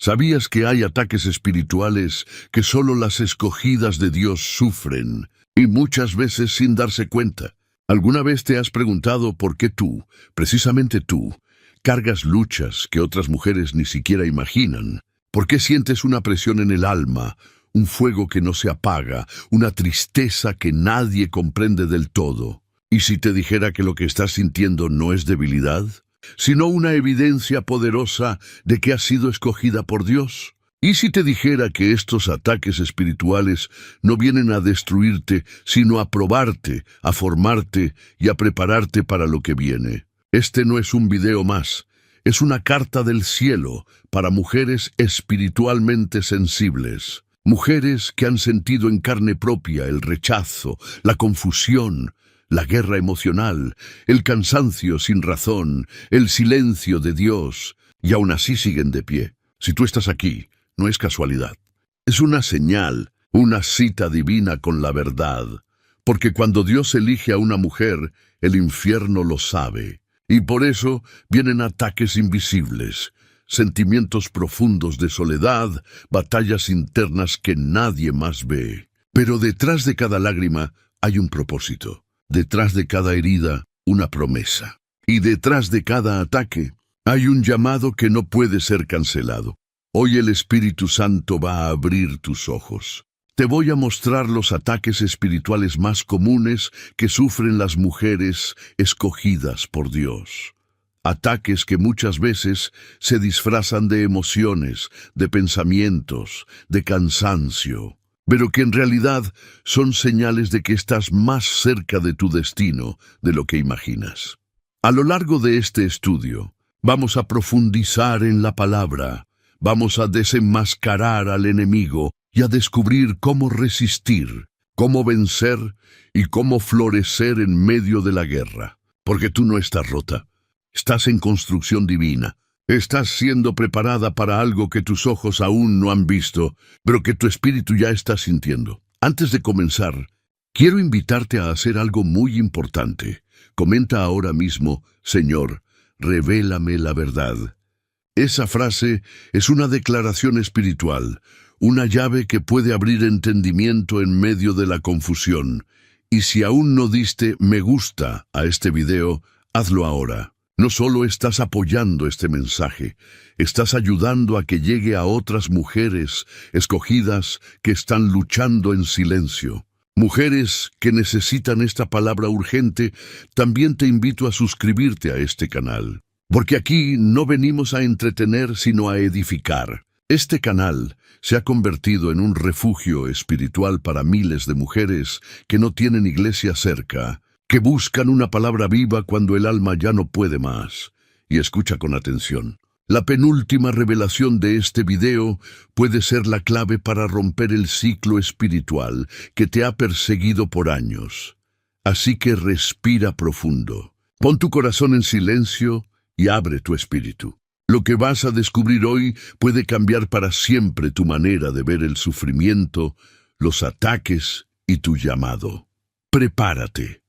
¿Sabías que hay ataques espirituales que solo las escogidas de Dios sufren, y muchas veces sin darse cuenta? ¿Alguna vez te has preguntado por qué tú, precisamente tú, cargas luchas que otras mujeres ni siquiera imaginan? ¿Por qué sientes una presión en el alma, un fuego que no se apaga, una tristeza que nadie comprende del todo? ¿Y si te dijera que lo que estás sintiendo no es debilidad, sino una evidencia poderosa de que has sido escogida por Dios? ¿Y si te dijera que estos ataques espirituales no vienen a destruirte, sino a probarte, a formarte y a prepararte para lo que viene? Este no es un video más, es una carta del cielo para mujeres espiritualmente sensibles. Mujeres que han sentido en carne propia el rechazo, la confusión, la guerra emocional, el cansancio sin razón, el silencio de Dios, y aún así siguen de pie. Si tú estás aquí, no es casualidad. Es una señal, una cita divina con la verdad, porque cuando Dios elige a una mujer, el infierno lo sabe, y por eso vienen ataques invisibles, sentimientos profundos de soledad, batallas internas que nadie más ve. Pero detrás de cada lágrima hay un propósito. Detrás de cada herida, una promesa. Y detrás de cada ataque, hay un llamado que no puede ser cancelado. Hoy el Espíritu Santo va a abrir tus ojos. Te voy a mostrar los ataques espirituales más comunes que sufren las mujeres escogidas por Dios. Ataques que muchas veces se disfrazan de emociones, de pensamientos, de cansancio, pero que en realidad son señales de que estás más cerca de tu destino de lo que imaginas. A lo largo de este estudio, vamos a profundizar en la palabra, vamos a desenmascarar al enemigo y a descubrir cómo resistir, cómo vencer y cómo florecer en medio de la guerra. Porque tú no estás rota, estás en construcción divina. Estás siendo preparada para algo que tus ojos aún no han visto, pero que tu espíritu ya está sintiendo. Antes de comenzar, quiero invitarte a hacer algo muy importante. Comenta ahora mismo, Señor, revélame la verdad. Esa frase es una declaración espiritual, una llave que puede abrir entendimiento en medio de la confusión. Y si aún no diste me gusta a este video, hazlo ahora. No solo estás apoyando este mensaje, estás ayudando a que llegue a otras mujeres escogidas que están luchando en silencio. Mujeres que necesitan esta palabra urgente, también te invito a suscribirte a este canal. Porque aquí no venimos a entretener, sino a edificar. Este canal se ha convertido en un refugio espiritual para miles de mujeres que no tienen iglesia cerca, que buscan una palabra viva cuando el alma ya no puede más. Y escucha con atención. La penúltima revelación de este video puede ser la clave para romper el ciclo espiritual que te ha perseguido por años. Así que respira profundo. Pon tu corazón en silencio y abre tu espíritu. Lo que vas a descubrir hoy puede cambiar para siempre tu manera de ver el sufrimiento, los ataques y tu llamado. Prepárate,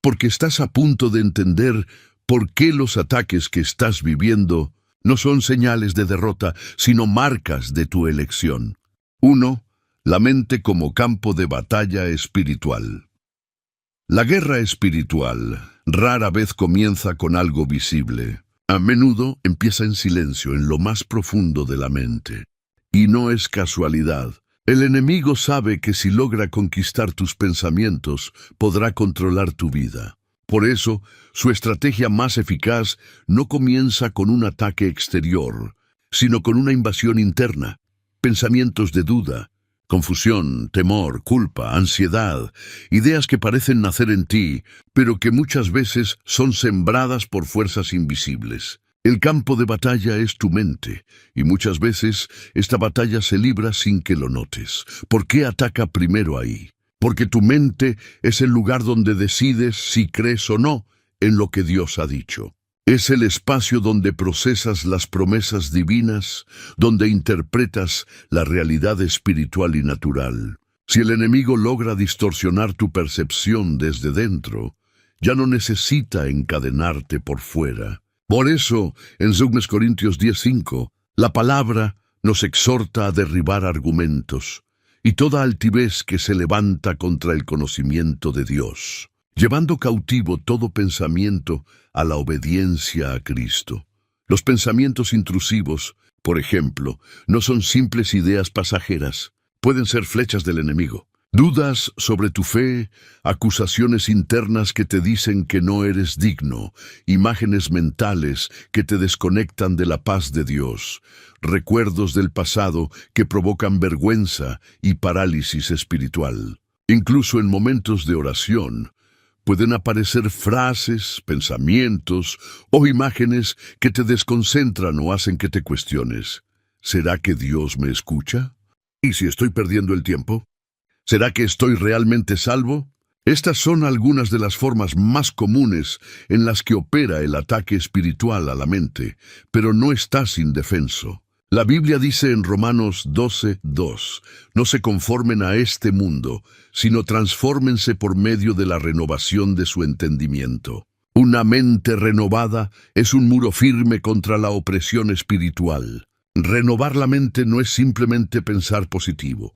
porque estás a punto de entender por qué los ataques que estás viviendo no son señales de derrota, sino marcas de tu elección. 1. La mente como campo de batalla espiritual. La guerra espiritual rara vez comienza con algo visible. A menudo empieza en silencio, en lo más profundo de la mente. Y no es casualidad. El enemigo sabe que si logra conquistar tus pensamientos, podrá controlar tu vida. Por eso, su estrategia más eficaz no comienza con un ataque exterior, sino con una invasión interna. Pensamientos de duda, confusión, temor, culpa, ansiedad, ideas que parecen nacer en ti, pero que muchas veces son sembradas por fuerzas invisibles. El campo de batalla es tu mente, y muchas veces esta batalla se libra sin que lo notes. ¿Por qué ataca primero ahí? Porque tu mente es el lugar donde decides si crees o no en lo que Dios ha dicho. Es el espacio donde procesas las promesas divinas, donde interpretas la realidad espiritual y natural. Si el enemigo logra distorsionar tu percepción desde dentro, ya no necesita encadenarte por fuera. Por eso, en 2 Corintios 10:5, la palabra nos exhorta a derribar argumentos y toda altivez que se levanta contra el conocimiento de Dios, llevando cautivo todo pensamiento a la obediencia a Cristo. Los pensamientos intrusivos, por ejemplo, no son simples ideas pasajeras, pueden ser flechas del enemigo. Dudas sobre tu fe, acusaciones internas que te dicen que no eres digno, imágenes mentales que te desconectan de la paz de Dios, recuerdos del pasado que provocan vergüenza y parálisis espiritual. Incluso en momentos de oración, pueden aparecer frases, pensamientos o imágenes que te desconcentran o hacen que te cuestiones. ¿Será que Dios me escucha? ¿Y si estoy perdiendo el tiempo? ¿Será que estoy realmente salvo? Estas son algunas de las formas más comunes en las que opera el ataque espiritual a la mente, pero no estás indefenso. La Biblia dice en Romanos 12:2, no se conformen a este mundo, sino transfórmense por medio de la renovación de su entendimiento. Una mente renovada es un muro firme contra la opresión espiritual. Renovar la mente no es simplemente pensar positivo.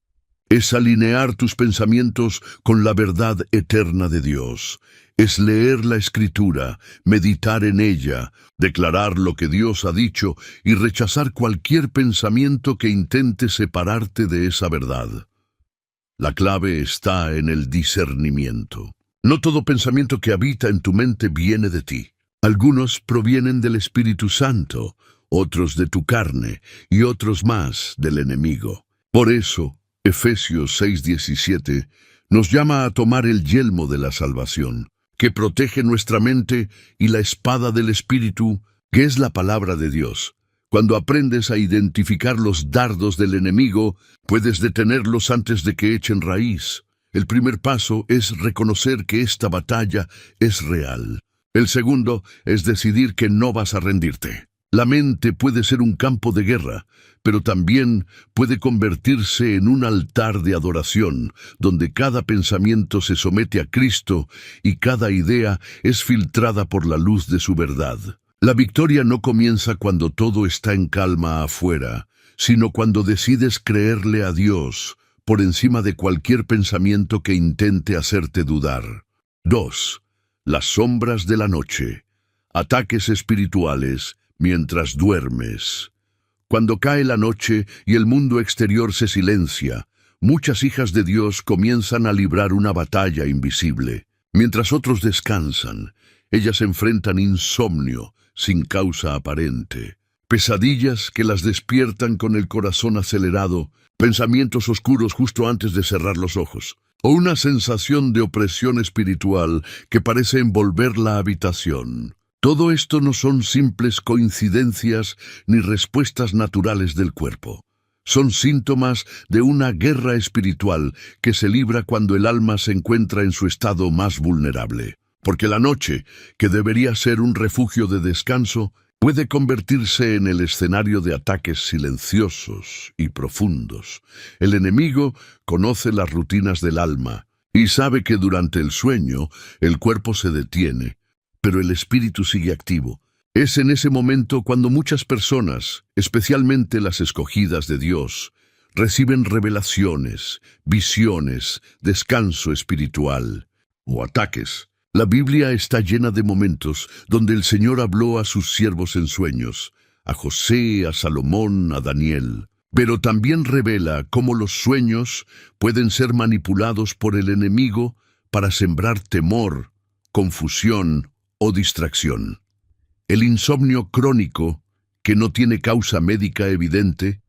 Es alinear tus pensamientos con la verdad eterna de Dios. Es leer la Escritura, meditar en ella, declarar lo que Dios ha dicho y rechazar cualquier pensamiento que intente separarte de esa verdad. La clave está en el discernimiento. No todo pensamiento que habita en tu mente viene de ti. Algunos provienen del Espíritu Santo, otros de tu carne y otros más del enemigo. Por eso, Efesios 6:17 nos llama a tomar el yelmo de la salvación, que protege nuestra mente, y la espada del Espíritu, que es la palabra de Dios. Cuando aprendes a identificar los dardos del enemigo, puedes detenerlos antes de que echen raíz. El primer paso es reconocer que esta batalla es real. El segundo es decidir que no vas a rendirte. La mente puede ser un campo de guerra, pero también puede convertirse en un altar de adoración, donde cada pensamiento se somete a Cristo y cada idea es filtrada por la luz de su verdad. La victoria no comienza cuando todo está en calma afuera, sino cuando decides creerle a Dios por encima de cualquier pensamiento que intente hacerte dudar. 2. Las sombras de la noche. Ataques espirituales mientras duermes. Cuando cae la noche y el mundo exterior se silencia, muchas hijas de Dios comienzan a librar una batalla invisible. Mientras otros descansan, ellas enfrentan insomnio sin causa aparente, pesadillas que las despiertan con el corazón acelerado, pensamientos oscuros justo antes de cerrar los ojos, o una sensación de opresión espiritual que parece envolver la habitación. Todo esto no son simples coincidencias ni respuestas naturales del cuerpo. Son síntomas de una guerra espiritual que se libra cuando el alma se encuentra en su estado más vulnerable. Porque la noche, que debería ser un refugio de descanso, puede convertirse en el escenario de ataques silenciosos y profundos. El enemigo conoce las rutinas del alma y sabe que durante el sueño el cuerpo se detiene, pero el espíritu sigue activo. Es en ese momento cuando muchas personas, especialmente las escogidas de Dios, reciben revelaciones, visiones, descanso espiritual o ataques. La Biblia está llena de momentos donde el Señor habló a sus siervos en sueños, a José, a Salomón, a Daniel, pero también revela cómo los sueños pueden ser manipulados por el enemigo para sembrar temor, confusión o distracción. El insomnio crónico, que no tiene causa médica evidente,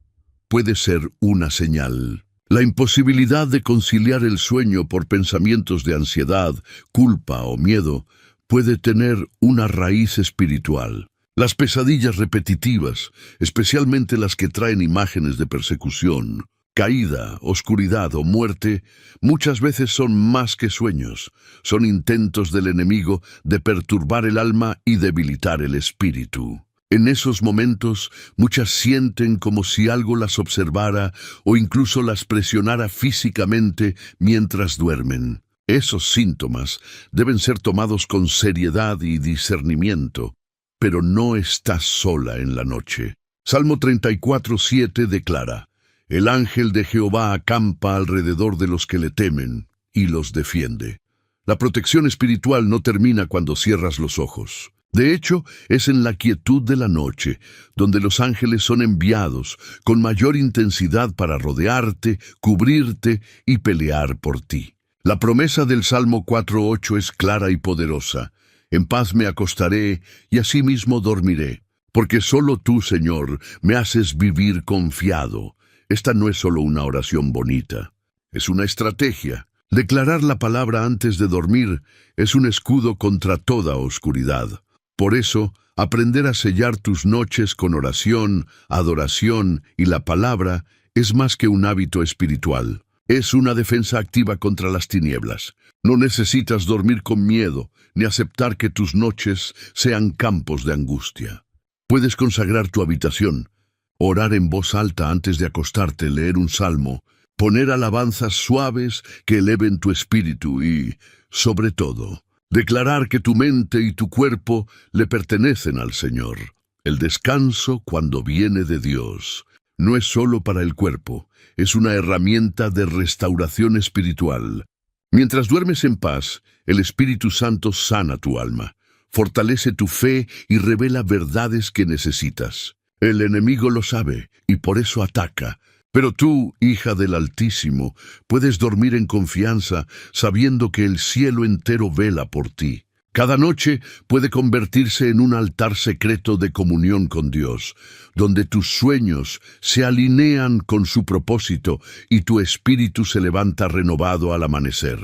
puede ser una señal. La imposibilidad de conciliar el sueño por pensamientos de ansiedad, culpa o miedo puede tener una raíz espiritual. Las pesadillas repetitivas, especialmente las que traen imágenes de persecución, caída, oscuridad o muerte, muchas veces son más que sueños. Son intentos del enemigo de perturbar el alma y debilitar el espíritu. En esos momentos, muchas sienten como si algo las observara o incluso las presionara físicamente mientras duermen. Esos síntomas deben ser tomados con seriedad y discernimiento, pero no estás sola en la noche. Salmo 34:7 declara: El ángel de Jehová acampa alrededor de los que le temen y los defiende. La protección espiritual no termina cuando cierras los ojos. De hecho, es en la quietud de la noche, donde los ángeles son enviados con mayor intensidad para rodearte, cubrirte y pelear por ti. La promesa del Salmo 4:8 es clara y poderosa. En paz me acostaré y asimismo dormiré, porque solo tú, Señor, me haces vivir confiado. Esta no es solo una oración bonita, es una estrategia. Declarar la palabra antes de dormir es un escudo contra toda oscuridad. Por eso, aprender a sellar tus noches con oración, adoración y la palabra es más que un hábito espiritual. Es una defensa activa contra las tinieblas. No necesitas dormir con miedo, ni aceptar que tus noches sean campos de angustia. Puedes consagrar tu habitación, orar en voz alta antes de acostarte, leer un salmo, poner alabanzas suaves que eleven tu espíritu y, sobre todo, declarar que tu mente y tu cuerpo le pertenecen al Señor. El descanso, cuando viene de Dios, no es solo para el cuerpo, es una herramienta de restauración espiritual. Mientras duermes en paz, el Espíritu Santo sana tu alma, fortalece tu fe y revela verdades que necesitas. El enemigo lo sabe y por eso ataca. Pero tú, hija del Altísimo, puedes dormir en confianza sabiendo que el cielo entero vela por ti. Cada noche puede convertirse en un altar secreto de comunión con Dios, donde tus sueños se alinean con su propósito y tu espíritu se levanta renovado al amanecer.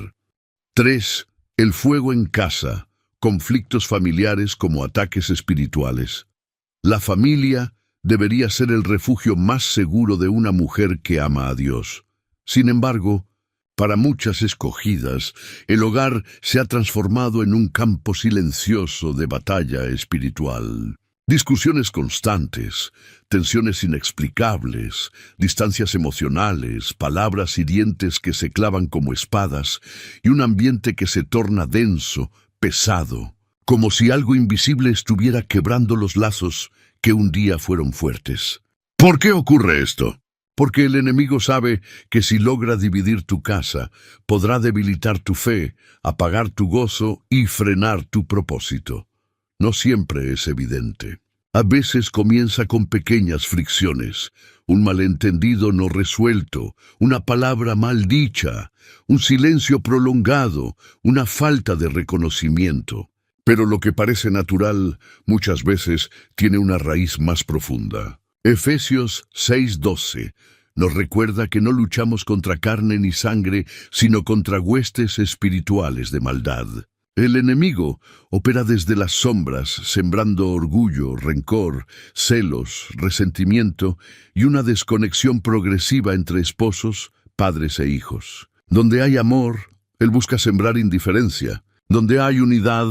3. El fuego en casa, conflictos familiares como ataques espirituales. La familia debería ser el refugio más seguro de una mujer que ama a Dios. Sin embargo, para muchas escogidas, el hogar se ha transformado en un campo silencioso de batalla espiritual. Discusiones constantes, tensiones inexplicables, distancias emocionales, palabras hirientes que se clavan como espadas y un ambiente que se torna denso, pesado, como si algo invisible estuviera quebrando los lazos que un día fueron fuertes. ¿Por qué ocurre esto? Porque el enemigo sabe que si logra dividir tu casa, podrá debilitar tu fe, apagar tu gozo y frenar tu propósito. No siempre es evidente. A veces comienza con pequeñas fricciones, un malentendido no resuelto, una palabra mal dicha, un silencio prolongado, una falta de reconocimiento. Pero lo que parece natural muchas veces tiene una raíz más profunda. Efesios 6:12 nos recuerda que no luchamos contra carne ni sangre, sino contra huestes espirituales de maldad. El enemigo opera desde las sombras, sembrando orgullo, rencor, celos, resentimiento y una desconexión progresiva entre esposos, padres e hijos. Donde hay amor, él busca sembrar indiferencia. Donde hay unidad,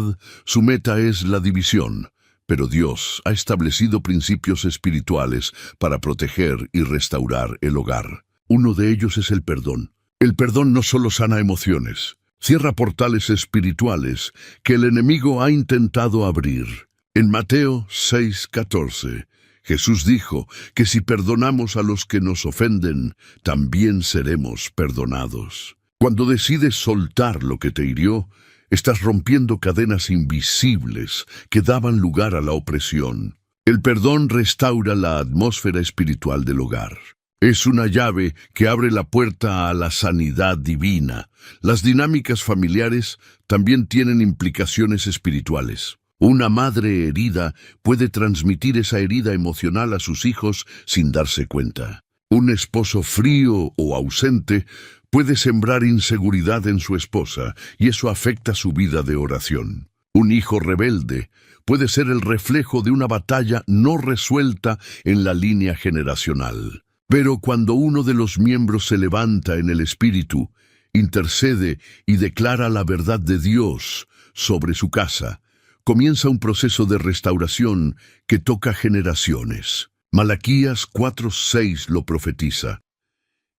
su meta es la división, pero Dios ha establecido principios espirituales para proteger y restaurar el hogar. Uno de ellos es el perdón. El perdón no solo sana emociones, cierra portales espirituales que el enemigo ha intentado abrir. En Mateo 6:14, Jesús dijo que si perdonamos a los que nos ofenden, también seremos perdonados. Cuando decides soltar lo que te hirió, estás rompiendo cadenas invisibles que daban lugar a la opresión. El perdón restaura la atmósfera espiritual del hogar. Es una llave que abre la puerta a la sanidad divina. Las dinámicas familiares también tienen implicaciones espirituales. Una madre herida puede transmitir esa herida emocional a sus hijos sin darse cuenta. Un esposo frío o ausente puede sembrar inseguridad en su esposa y eso afecta su vida de oración. Un hijo rebelde puede ser el reflejo de una batalla no resuelta en la línea generacional. Pero cuando uno de los miembros se levanta en el espíritu, intercede y declara la verdad de Dios sobre su casa, comienza un proceso de restauración que toca generaciones. Malaquías 4:6 lo profetiza.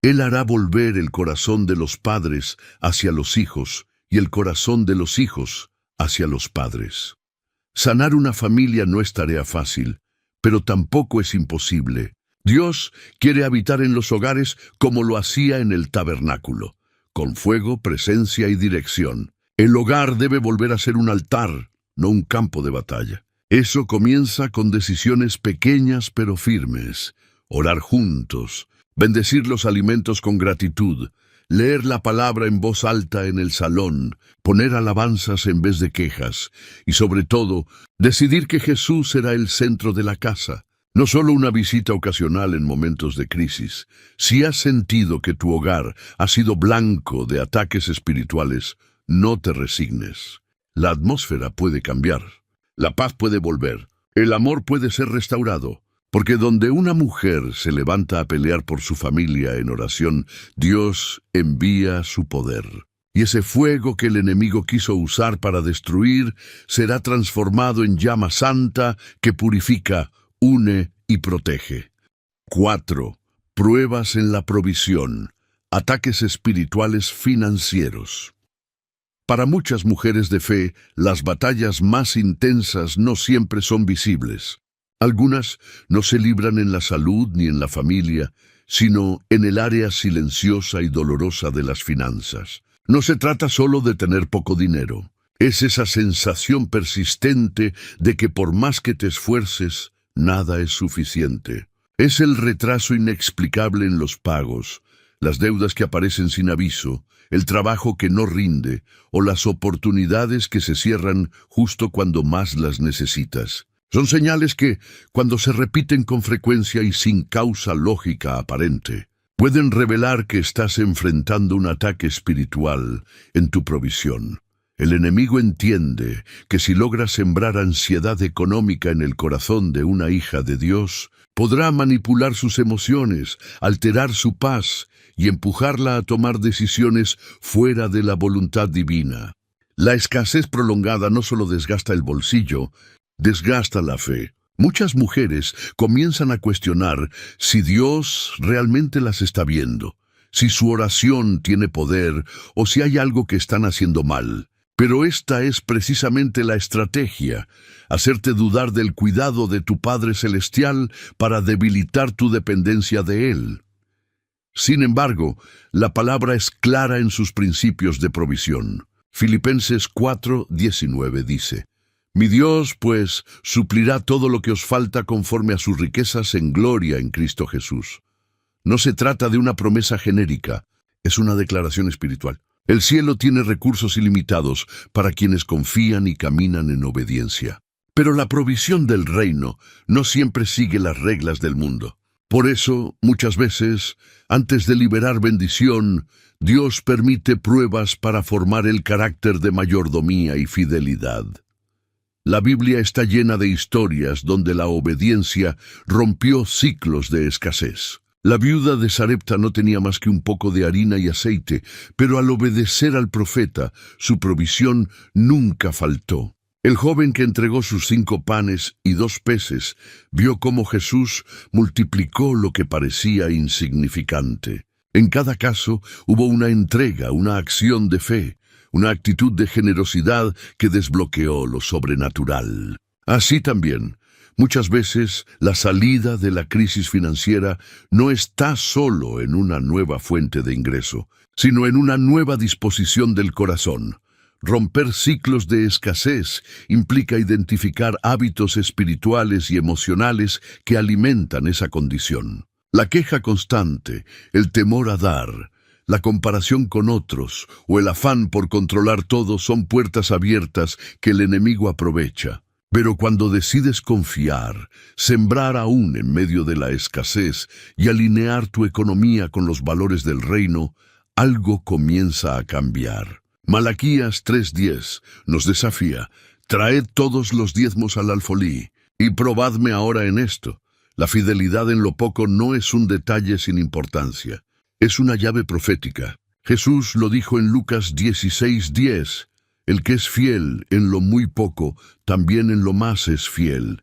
Él hará volver el corazón de los padres hacia los hijos y el corazón de los hijos hacia los padres. Sanar una familia no es tarea fácil, pero tampoco es imposible. Dios quiere habitar en los hogares como lo hacía en el tabernáculo, con fuego, presencia y dirección. El hogar debe volver a ser un altar, no un campo de batalla. Eso comienza con decisiones pequeñas pero firmes. Orar juntos, bendecir los alimentos con gratitud, leer la palabra en voz alta en el salón, poner alabanzas en vez de quejas y, sobre todo, decidir que Jesús será el centro de la casa. No solo una visita ocasional en momentos de crisis. Si has sentido que tu hogar ha sido blanco de ataques espirituales, no te resignes. La atmósfera puede cambiar. La paz puede volver. El amor puede ser restaurado. Porque donde una mujer se levanta a pelear por su familia en oración, Dios envía su poder. Y ese fuego que el enemigo quiso usar para destruir será transformado en llama santa que purifica, une y protege. 4. Pruebas en la provisión. Ataques espirituales financieros. Para muchas mujeres de fe, las batallas más intensas no siempre son visibles. Algunas no se libran en la salud ni en la familia, sino en el área silenciosa y dolorosa de las finanzas. No se trata solo de tener poco dinero. Es esa sensación persistente de que por más que te esfuerces, nada es suficiente. Es el retraso inexplicable en los pagos, las deudas que aparecen sin aviso, el trabajo que no rinde o las oportunidades que se cierran justo cuando más las necesitas. Son señales que, cuando se repiten con frecuencia y sin causa lógica aparente, pueden revelar que estás enfrentando un ataque espiritual en tu provisión. El enemigo entiende que si logra sembrar ansiedad económica en el corazón de una hija de Dios, podrá manipular sus emociones, alterar su paz y empujarla a tomar decisiones fuera de la voluntad divina. La escasez prolongada no solo desgasta el bolsillo, desgasta la fe. Muchas mujeres comienzan a cuestionar si Dios realmente las está viendo, si su oración tiene poder o si hay algo que están haciendo mal. Pero esta es precisamente la estrategia, hacerte dudar del cuidado de tu Padre Celestial para debilitar tu dependencia de Él. Sin embargo, la palabra es clara en sus principios de provisión. Filipenses 4:19 dice: Mi Dios, pues, suplirá todo lo que os falta conforme a sus riquezas en gloria en Cristo Jesús. No se trata de una promesa genérica, es una declaración espiritual. El cielo tiene recursos ilimitados para quienes confían y caminan en obediencia. Pero la provisión del reino no siempre sigue las reglas del mundo. Por eso, muchas veces, antes de liberar bendición, Dios permite pruebas para formar el carácter de mayordomía y fidelidad. La Biblia está llena de historias donde la obediencia rompió ciclos de escasez. La viuda de Sarepta no tenía más que un poco de harina y aceite, pero al obedecer al profeta, su provisión nunca faltó. El joven que entregó sus 5 panes y 2 peces vio cómo Jesús multiplicó lo que parecía insignificante. En cada caso hubo una entrega, una acción de fe, una actitud de generosidad que desbloqueó lo sobrenatural. Así también, muchas veces la salida de la crisis financiera no está solo en una nueva fuente de ingreso, sino en una nueva disposición del corazón. Romper ciclos de escasez implica identificar hábitos espirituales y emocionales que alimentan esa condición. La queja constante, el temor a dar, la comparación con otros o el afán por controlar todo son puertas abiertas que el enemigo aprovecha. Pero cuando decides confiar, sembrar aún en medio de la escasez y alinear tu economía con los valores del reino, algo comienza a cambiar. Malaquías 3:10 nos desafía: traed todos los diezmos al alfolí y probadme ahora en esto. La fidelidad en lo poco no es un detalle sin importancia, es una llave profética. Jesús lo dijo en Lucas 16:10, el que es fiel en lo muy poco, también en lo más es fiel.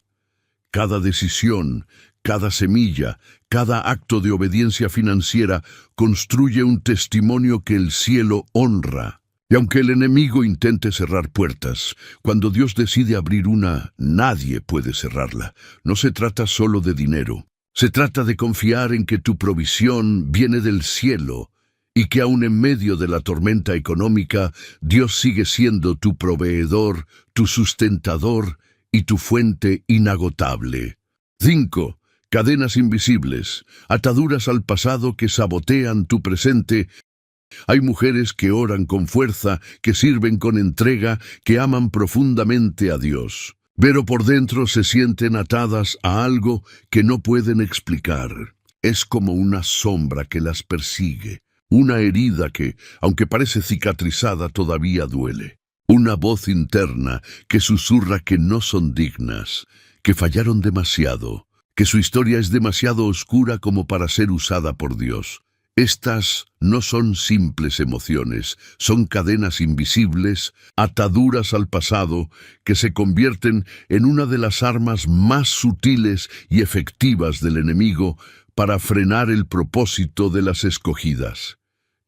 Cada decisión, cada semilla, cada acto de obediencia financiera construye un testimonio que el cielo honra. Y aunque el enemigo intente cerrar puertas, cuando Dios decide abrir una, nadie puede cerrarla. No se trata solo de dinero. Se trata de confiar en que tu provisión viene del cielo y que aun en medio de la tormenta económica, Dios sigue siendo tu proveedor, tu sustentador y tu fuente inagotable. 5. Cadenas invisibles, ataduras al pasado que sabotean tu presente. Hay mujeres que oran con fuerza, que sirven con entrega, que aman profundamente a Dios, pero por dentro se sienten atadas a algo que no pueden explicar. Es como una sombra que las persigue, una herida que, aunque parece cicatrizada, todavía duele. Una voz interna que susurra que no son dignas, que fallaron demasiado, que su historia es demasiado oscura como para ser usada por Dios. Estas no son simples emociones, son cadenas invisibles, ataduras al pasado, que se convierten en una de las armas más sutiles y efectivas del enemigo para frenar el propósito de las escogidas.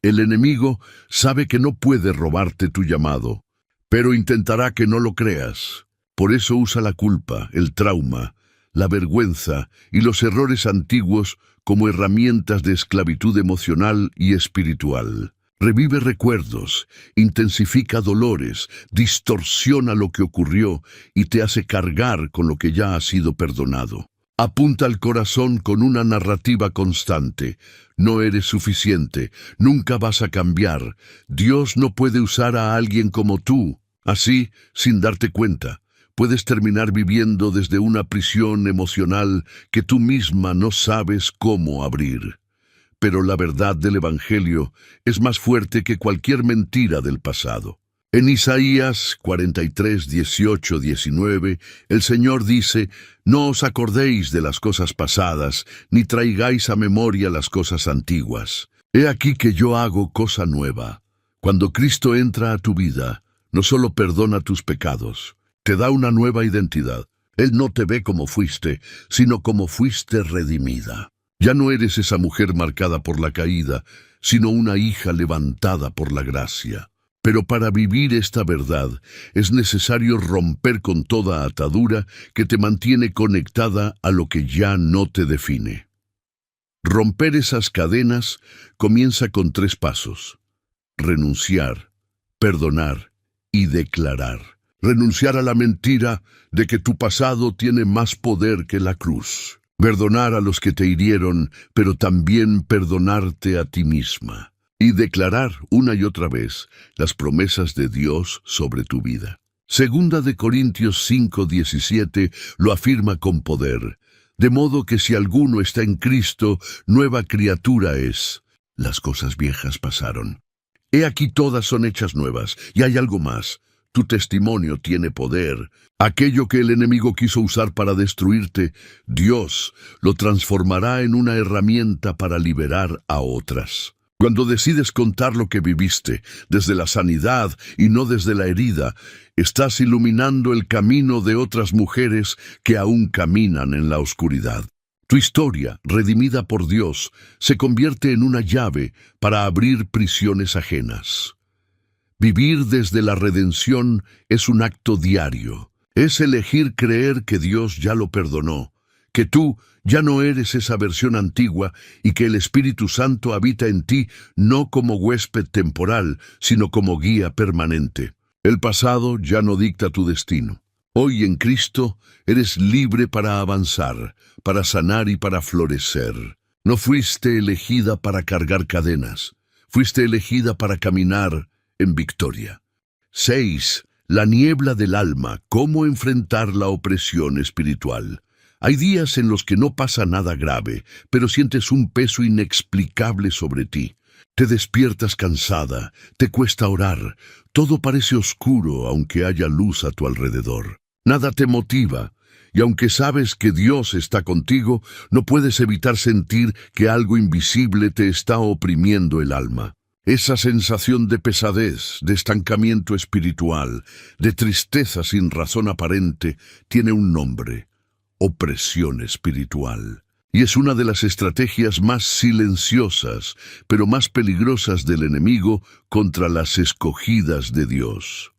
El enemigo sabe que no puede robarte tu llamado, pero intentará que no lo creas. Por eso usa la culpa, el trauma, la vergüenza y los errores antiguos como herramientas de esclavitud emocional y espiritual. Revive recuerdos, intensifica dolores, distorsiona lo que ocurrió y te hace cargar con lo que ya ha sido perdonado. Apunta al corazón con una narrativa constante. No eres suficiente, nunca vas a cambiar. Dios no puede usar a alguien como tú. Así, sin darte cuenta, puedes terminar viviendo desde una prisión emocional que tú misma no sabes cómo abrir. Pero la verdad del Evangelio es más fuerte que cualquier mentira del pasado. En Isaías 43, 18, 19, el Señor dice: «No os acordéis de las cosas pasadas, ni traigáis a memoria las cosas antiguas. He aquí que yo hago cosa nueva». Cuando Cristo entra a tu vida, no solo perdona tus pecados, te da una nueva identidad. Él no te ve como fuiste, sino como fuiste redimida. Ya no eres esa mujer marcada por la caída, sino una hija levantada por la gracia. Pero para vivir esta verdad es necesario romper con toda atadura que te mantiene conectada a lo que ya no te define. Romper esas cadenas comienza con 3 pasos: renunciar, perdonar y declarar. Renunciar a la mentira de que tu pasado tiene más poder que la cruz. Perdonar a los que te hirieron, pero también perdonarte a ti misma. Y declarar una y otra vez las promesas de Dios sobre tu vida. Segunda de Corintios 5:17 lo afirma con poder. De modo que si alguno está en Cristo, nueva criatura es. Las cosas viejas pasaron. He aquí todas son hechas nuevas, y hay algo más. Tu testimonio tiene poder. Aquello que el enemigo quiso usar para destruirte, Dios lo transformará en una herramienta para liberar a otras. Cuando decides contar lo que viviste, desde la sanidad y no desde la herida, estás iluminando el camino de otras mujeres que aún caminan en la oscuridad. Tu historia, redimida por Dios, se convierte en una llave para abrir prisiones ajenas. Vivir desde la redención es un acto diario. Es elegir creer que Dios ya lo perdonó, que tú ya no eres esa versión antigua y que el Espíritu Santo habita en ti no como huésped temporal, sino como guía permanente. El pasado ya no dicta tu destino. Hoy en Cristo eres libre para avanzar, para sanar y para florecer. No fuiste elegida para cargar cadenas, fuiste elegida para caminar en victoria. 6. La niebla del alma. ¿Cómo enfrentar la opresión espiritual? Hay días en los que no pasa nada grave, pero sientes un peso inexplicable sobre ti. Te despiertas cansada, te cuesta orar, todo parece oscuro aunque haya luz a tu alrededor. Nada te motiva, y aunque sabes que Dios está contigo, no puedes evitar sentir que algo invisible te está oprimiendo el alma. Esa sensación de pesadez, de estancamiento espiritual, de tristeza sin razón aparente, tiene un nombre: opresión espiritual. y es una de las estrategias más silenciosas, pero más peligrosas del enemigo contra las escogidas de Dios.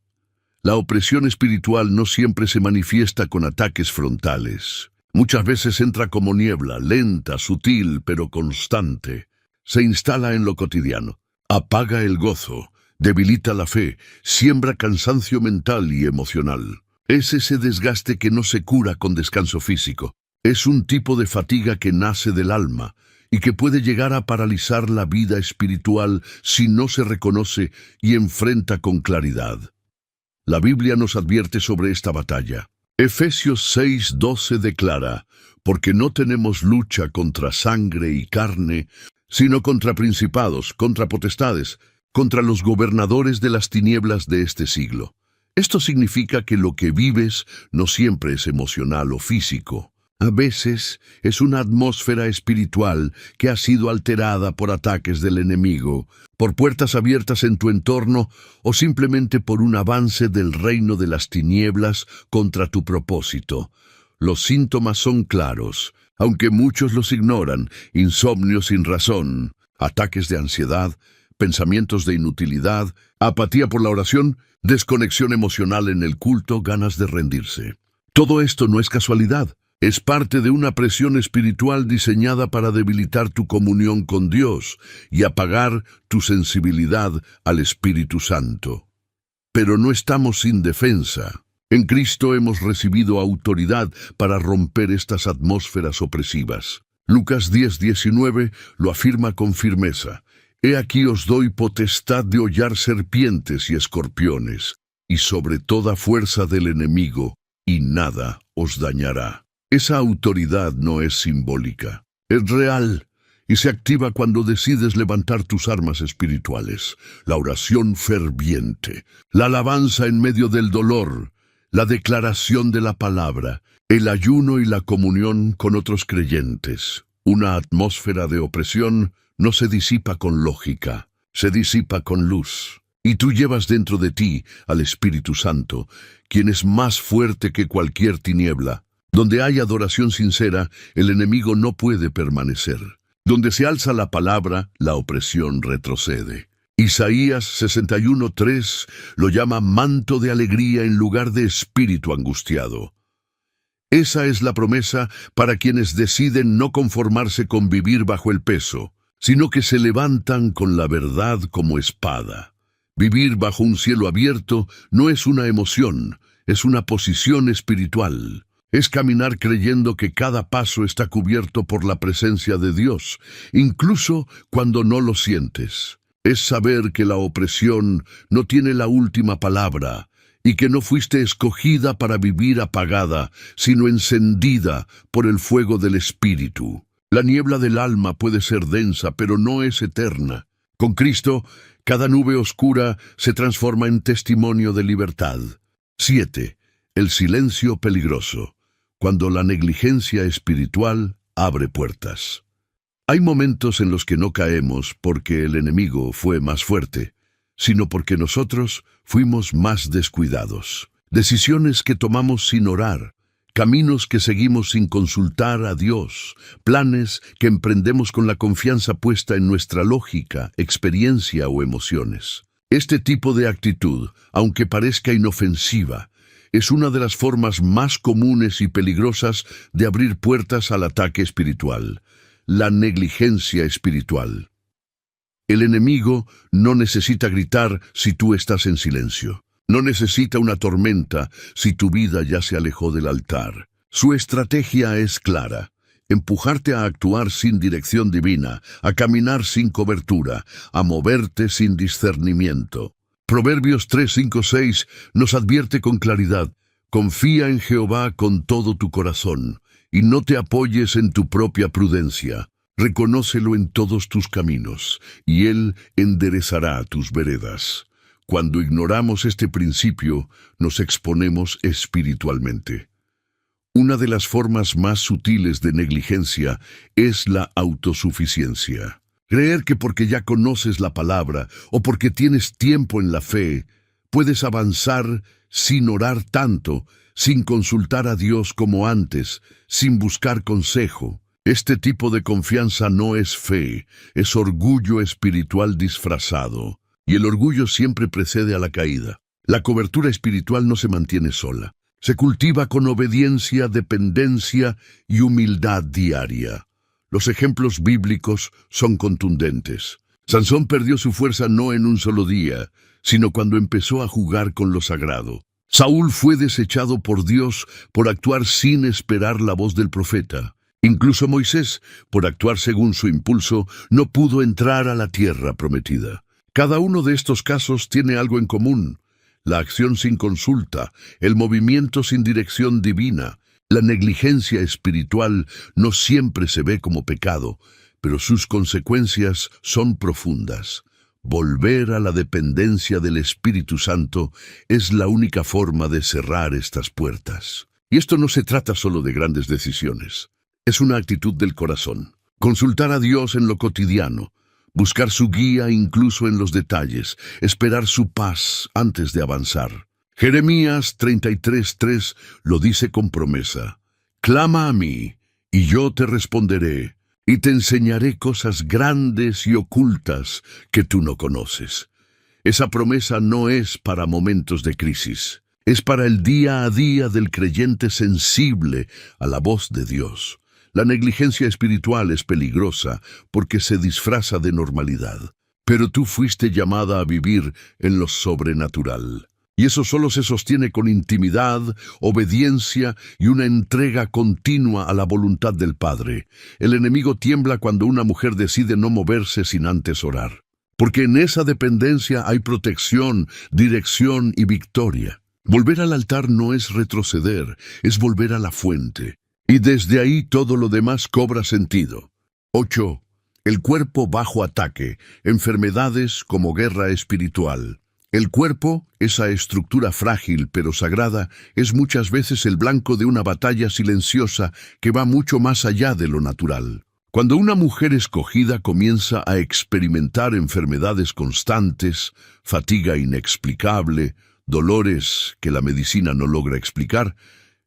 La opresión espiritual no siempre se manifiesta con ataques frontales. Muchas veces entra como niebla, lenta, sutil, pero constante. Se instala en lo cotidiano, apaga el gozo, debilita la fe, siembra cansancio mental y emocional. Es ese desgaste que no se cura con descanso físico. Es un tipo de fatiga que nace del alma y que puede llegar a paralizar la vida espiritual si no se reconoce y enfrenta con claridad. La Biblia nos advierte sobre esta batalla. Efesios 6:12 declara: «Porque no tenemos lucha contra sangre y carne, sino contra principados, contra potestades, contra los gobernadores de las tinieblas de este siglo». Esto significa que lo que vives no siempre es emocional o físico. A veces es una atmósfera espiritual que ha sido alterada por ataques del enemigo, por puertas abiertas en tu entorno o simplemente por un avance del reino de las tinieblas contra tu propósito. Los síntomas son claros, aunque muchos los ignoran: insomnio sin razón, ataques de ansiedad, pensamientos de inutilidad, apatía por la oración, desconexión emocional en el culto, ganas de rendirse. Todo esto no es casualidad. Es parte de una presión espiritual diseñada para debilitar tu comunión con Dios y apagar tu sensibilidad al Espíritu Santo. Pero no estamos sin defensa. En Cristo hemos recibido autoridad para romper estas atmósferas opresivas. Lucas 10:19 lo afirma con firmeza: «He aquí os doy potestad de hollar serpientes y escorpiones, y sobre toda fuerza del enemigo, y nada os dañará». Esa autoridad no es simbólica, es real y se activa cuando decides levantar tus armas espirituales: la oración ferviente, la alabanza en medio del dolor, la declaración de la palabra, el ayuno y la comunión con otros creyentes. Una atmósfera de opresión no se disipa con lógica, se disipa con luz. Y tú llevas dentro de ti al Espíritu Santo, quien es más fuerte que cualquier tiniebla. Donde hay adoración sincera, el enemigo no puede permanecer. Donde se alza la palabra, la opresión retrocede. Isaías 61:3 lo llama manto de alegría en lugar de espíritu angustiado. Esa es la promesa para quienes deciden no conformarse con vivir bajo el peso, sino que se levantan con la verdad como espada. Vivir bajo un cielo abierto no es una emoción, es una posición espiritual. Es caminar creyendo que cada paso está cubierto por la presencia de Dios, incluso cuando no lo sientes. Es saber que la opresión no tiene la última palabra y que no fuiste escogida para vivir apagada, sino encendida por el fuego del Espíritu. La niebla del alma puede ser densa, pero no es eterna. Con Cristo, cada nube oscura se transforma en testimonio de libertad. 7. El silencio peligroso. Cuando la negligencia espiritual abre puertas. Hay momentos en los que no caemos porque el enemigo fue más fuerte, sino porque nosotros fuimos más descuidados. Decisiones que tomamos sin orar, caminos que seguimos sin consultar a Dios, planes que emprendemos con la confianza puesta en nuestra lógica, experiencia o emociones. Este tipo de actitud, aunque parezca inofensiva, es una de las formas más comunes y peligrosas de abrir puertas al ataque espiritual: la negligencia espiritual. El enemigo no necesita gritar si tú estás en silencio. No necesita una tormenta si tu vida ya se alejó del altar. Su estrategia es clara: empujarte a actuar sin dirección divina, a caminar sin cobertura, a moverte sin discernimiento. Proverbios 3:5-6 nos advierte con claridad: confía en Jehová con todo tu corazón, y no te apoyes en tu propia prudencia. Reconócelo en todos tus caminos, y Él enderezará tus veredas. Cuando ignoramos este principio, nos exponemos espiritualmente. Una de las formas más sutiles de negligencia es la autosuficiencia. Creer que porque ya conoces la palabra o porque tienes tiempo en la fe, puedes avanzar sin orar tanto, sin consultar a Dios como antes, sin buscar consejo. Este tipo de confianza no es fe, es orgullo espiritual disfrazado. Y el orgullo siempre precede a la caída. La cobertura espiritual no se mantiene sola. Se cultiva con obediencia, dependencia y humildad diaria. Los ejemplos bíblicos son contundentes. Sansón perdió su fuerza no en un solo día, sino cuando empezó a jugar con lo sagrado. Saúl fue desechado por Dios por actuar sin esperar la voz del profeta. Incluso Moisés, por actuar según su impulso, no pudo entrar a la tierra prometida. Cada uno de estos casos tiene algo en común: la acción sin consulta, el movimiento sin dirección divina. La negligencia espiritual no siempre se ve como pecado, pero sus consecuencias son profundas. Volver a la dependencia del Espíritu Santo es la única forma de cerrar estas puertas. Y esto no se trata solo de grandes decisiones. Es una actitud del corazón. Consultar a Dios en lo cotidiano, buscar su guía incluso en los detalles, esperar su paz antes de avanzar. Jeremías 33:3 lo dice con promesa: «Clama a mí, y yo te responderé, y te enseñaré cosas grandes y ocultas que tú no conoces». Esa promesa no es para momentos de crisis, es para el día a día del creyente sensible a la voz de Dios. La negligencia espiritual es peligrosa porque se disfraza de normalidad. Pero tú fuiste llamada a vivir en lo sobrenatural. Y eso solo se sostiene con intimidad, obediencia y una entrega continua a la voluntad del Padre. El enemigo tiembla cuando una mujer decide no moverse sin antes orar. Porque en esa dependencia hay protección, dirección y victoria. Volver al altar no es retroceder, es volver a la fuente. Y desde ahí todo lo demás cobra sentido. 8. El cuerpo bajo ataque, enfermedades como guerra espiritual. El cuerpo, esa estructura frágil pero sagrada, es muchas veces el blanco de una batalla silenciosa que va mucho más allá de lo natural. Cuando una mujer escogida comienza a experimentar enfermedades constantes, fatiga inexplicable, dolores que la medicina no logra explicar,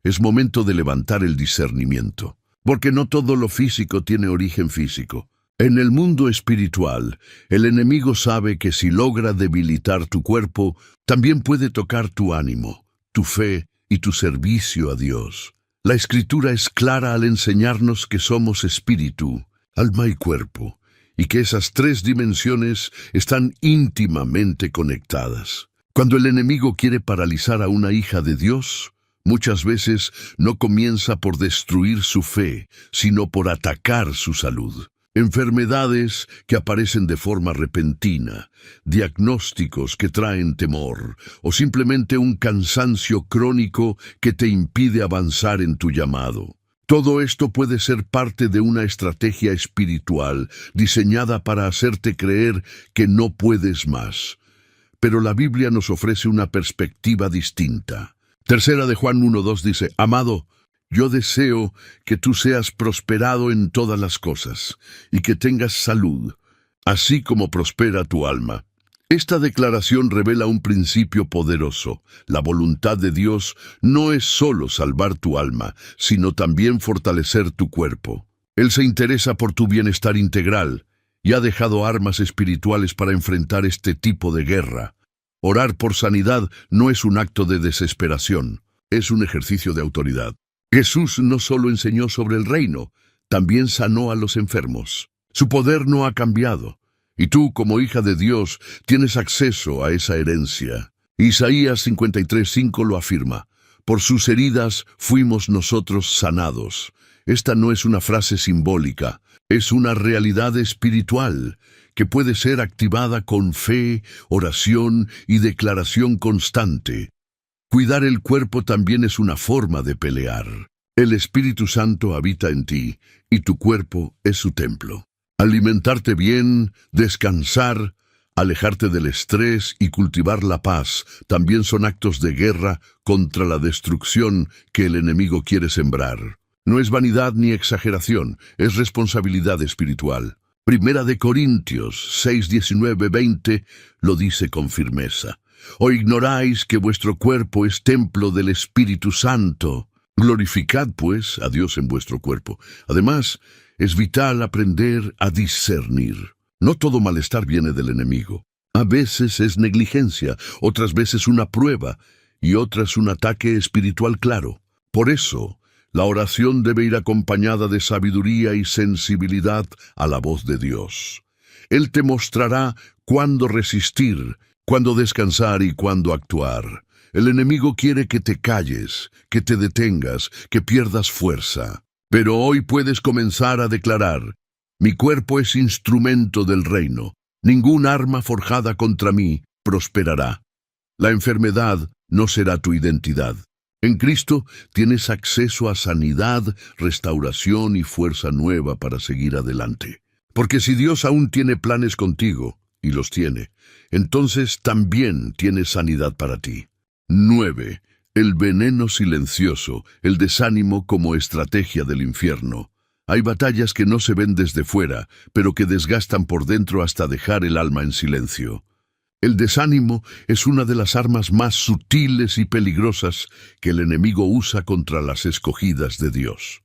es momento de levantar el discernimiento, porque no todo lo físico tiene origen físico. En el mundo espiritual, el enemigo sabe que si logra debilitar tu cuerpo, también puede tocar tu ánimo, tu fe y tu servicio a Dios. La Escritura es clara al enseñarnos que somos espíritu, alma y cuerpo, y que esas tres dimensiones están íntimamente conectadas. Cuando el enemigo quiere paralizar a una hija de Dios, muchas veces no comienza por destruir su fe, sino por atacar su salud. Enfermedades que aparecen de forma repentina, diagnósticos que traen temor, o simplemente un cansancio crónico que te impide avanzar en tu llamado. Todo esto puede ser parte de una estrategia espiritual diseñada para hacerte creer que no puedes más. Pero la Biblia nos ofrece una perspectiva distinta. Tercera de Juan 1:2 dice: «Amado, yo deseo que tú seas prosperado en todas las cosas y que tengas salud, así como prospera tu alma». Esta declaración revela un principio poderoso. La voluntad de Dios no es solo salvar tu alma, sino también fortalecer tu cuerpo. Él se interesa por tu bienestar integral y ha dejado armas espirituales para enfrentar este tipo de guerra. Orar por sanidad no es un acto de desesperación, es un ejercicio de autoridad. Jesús no solo enseñó sobre el reino, también sanó a los enfermos. Su poder no ha cambiado, y tú, como hija de Dios, tienes acceso a esa herencia. Isaías 53:5 lo afirma: «Por sus heridas fuimos nosotros sanados». Esta no es una frase simbólica, es una realidad espiritual que puede ser activada con fe, oración y declaración constante. Cuidar el cuerpo también es una forma de pelear. El Espíritu Santo habita en ti y tu cuerpo es su templo. Alimentarte bien, descansar, alejarte del estrés y cultivar la paz también son actos de guerra contra la destrucción que el enemigo quiere sembrar. No es vanidad ni exageración, es responsabilidad espiritual. Primera de Corintios 6:19-20 lo dice con firmeza: «¿O ignoráis que vuestro cuerpo es templo del Espíritu Santo, Glorificad, pues, a Dios en vuestro cuerpo. Además, es vital aprender a discernir. No todo malestar viene del enemigo. A veces es negligencia, otras veces una prueba, y otras un ataque espiritual claro. Por eso, la oración debe ir acompañada de sabiduría y sensibilidad a la voz de Dios. Él te mostrará cuándo resistir, cuándo descansar y cuándo actuar. El enemigo quiere que te calles, que te detengas, que pierdas fuerza. Pero hoy puedes comenzar a declarar: mi cuerpo es instrumento del reino. Ningún arma forjada contra mí prosperará. La enfermedad no será tu identidad. En Cristo tienes acceso a sanidad, restauración y fuerza nueva para seguir adelante. Porque si Dios aún tiene planes contigo, y los tiene, entonces también tiene sanidad para ti. 9. El veneno silencioso, el desánimo como estrategia del infierno. Hay batallas que no se ven desde fuera, pero que desgastan por dentro hasta dejar el alma en silencio. El desánimo es una de las armas más sutiles y peligrosas que el enemigo usa contra las escogidas de Dios.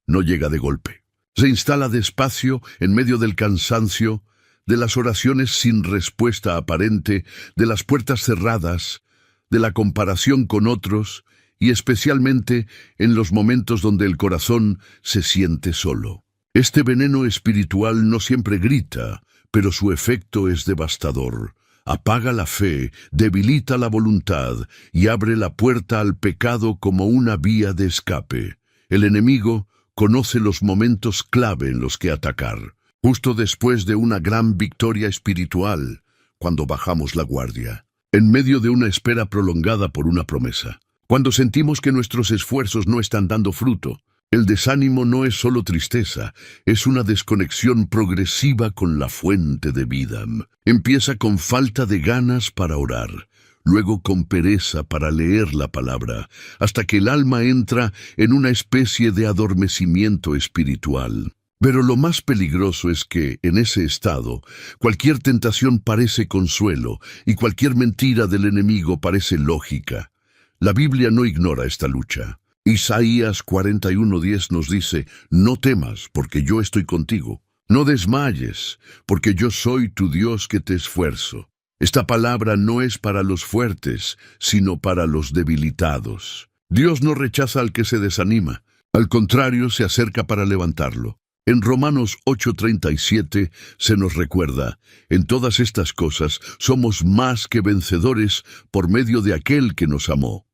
No llega de golpe. Se instala despacio en medio del cansancio, de las oraciones sin respuesta aparente, de las puertas cerradas, de la comparación con otros y especialmente en los momentos donde el corazón se siente solo. Este veneno espiritual no siempre grita, pero su efecto es devastador. Apaga la fe, debilita la voluntad y abre la puerta al pecado como una vía de escape. El enemigo conoce los momentos clave en los que atacar, justo después de una gran victoria espiritual, cuando bajamos la guardia, en medio de una espera prolongada por una promesa. Cuando sentimos que nuestros esfuerzos no están dando fruto, el desánimo no es solo tristeza, es una desconexión progresiva con la fuente de vida. Empieza con falta de ganas para orar, luego con pereza para leer la palabra, hasta que el alma entra en una especie de adormecimiento espiritual. Pero lo más peligroso es que, en ese estado, cualquier tentación parece consuelo y cualquier mentira del enemigo parece lógica. La Biblia no ignora esta lucha. Isaías 41:10 nos dice: no temas, porque yo estoy contigo. No desmayes, porque yo soy tu Dios que te esfuerzo. Esta palabra no es para los fuertes, sino para los debilitados. Dios no rechaza al que se desanima, al contrario, se acerca para levantarlo. En Romanos 8:37 se nos recuerda: en todas estas cosas somos más que vencedores por medio de aquel que nos amó.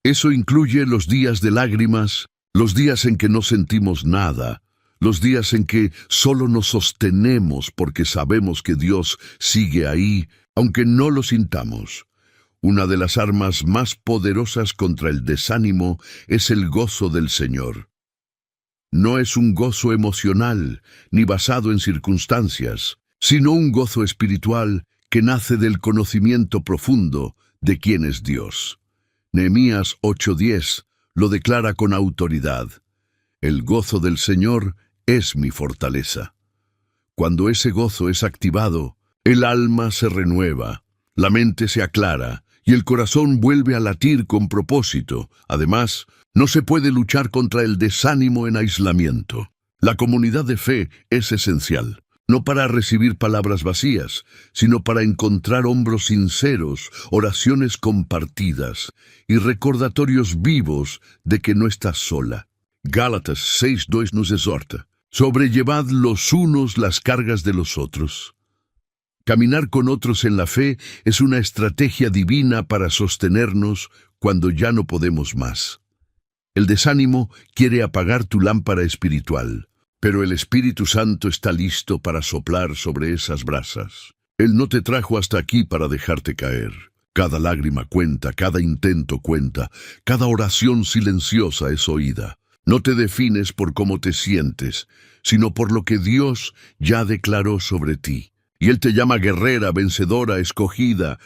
Eso incluye los días de lágrimas, los días en que no sentimos nada, los días en que solo nos sostenemos porque sabemos que Dios sigue ahí, aunque no lo sintamos. Una de las armas más poderosas contra el desánimo es el gozo del Señor. No es un gozo emocional, ni basado en circunstancias, sino un gozo espiritual que nace del conocimiento profundo de quién es Dios. Nehemías 8:10 lo declara con autoridad: el gozo del Señor es mi fortaleza. Cuando ese gozo es activado, el alma se renueva, la mente se aclara y el corazón vuelve a latir con propósito. Además, no se puede luchar contra el desánimo en aislamiento. La comunidad de fe es esencial, no para recibir palabras vacías, sino para encontrar hombros sinceros, oraciones compartidas y recordatorios vivos de que no estás sola. Gálatas 6:2 nos exhorta: sobrellevad los unos las cargas de los otros. Caminar con otros en la fe es una estrategia divina para sostenernos cuando ya no podemos más. El desánimo quiere apagar tu lámpara espiritual, pero el Espíritu Santo está listo para soplar sobre esas brasas. Él no te trajo hasta aquí para dejarte caer. Cada lágrima cuenta, cada intento cuenta, cada oración silenciosa es oída. No te defines por cómo te sientes, sino por lo que Dios ya declaró sobre ti. Y Él te llama guerrera, vencedora, escogida.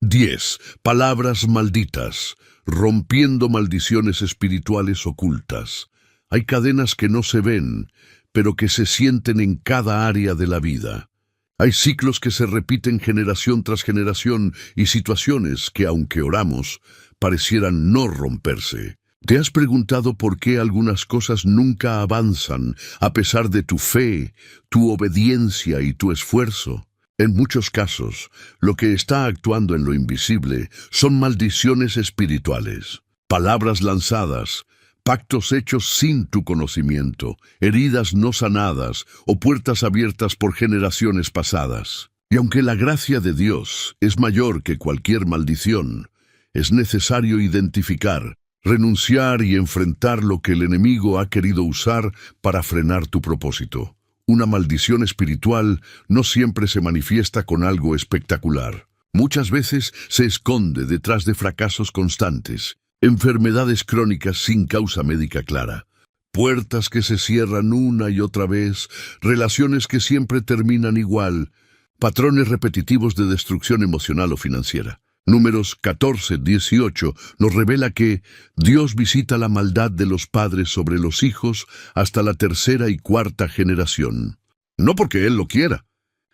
10. Palabras malditas, rompiendo maldiciones espirituales ocultas. Hay cadenas que no se ven, pero que se sienten en cada área de la vida. Hay ciclos que se repiten generación tras generación y situaciones que, aunque oramos, parecieran no romperse. ¿Te has preguntado por qué algunas cosas nunca avanzan a pesar de tu fe, tu obediencia y tu esfuerzo? En muchos casos, lo que está actuando en lo invisible son maldiciones espirituales, palabras lanzadas, pactos hechos sin tu conocimiento, heridas no sanadas o puertas abiertas por generaciones pasadas. Y aunque la gracia de Dios es mayor que cualquier maldición, es necesario identificar, renunciar y enfrentar lo que el enemigo ha querido usar para frenar tu propósito. Una maldición espiritual no siempre se manifiesta con algo espectacular. Muchas veces se esconde detrás de fracasos constantes, enfermedades crónicas sin causa médica clara, puertas que se cierran una y otra vez, relaciones que siempre terminan igual, patrones repetitivos de destrucción emocional o financiera. Números 14:18 nos revela que Dios visita la maldad de los padres sobre los hijos hasta la tercera y cuarta generación. No porque Él lo quiera,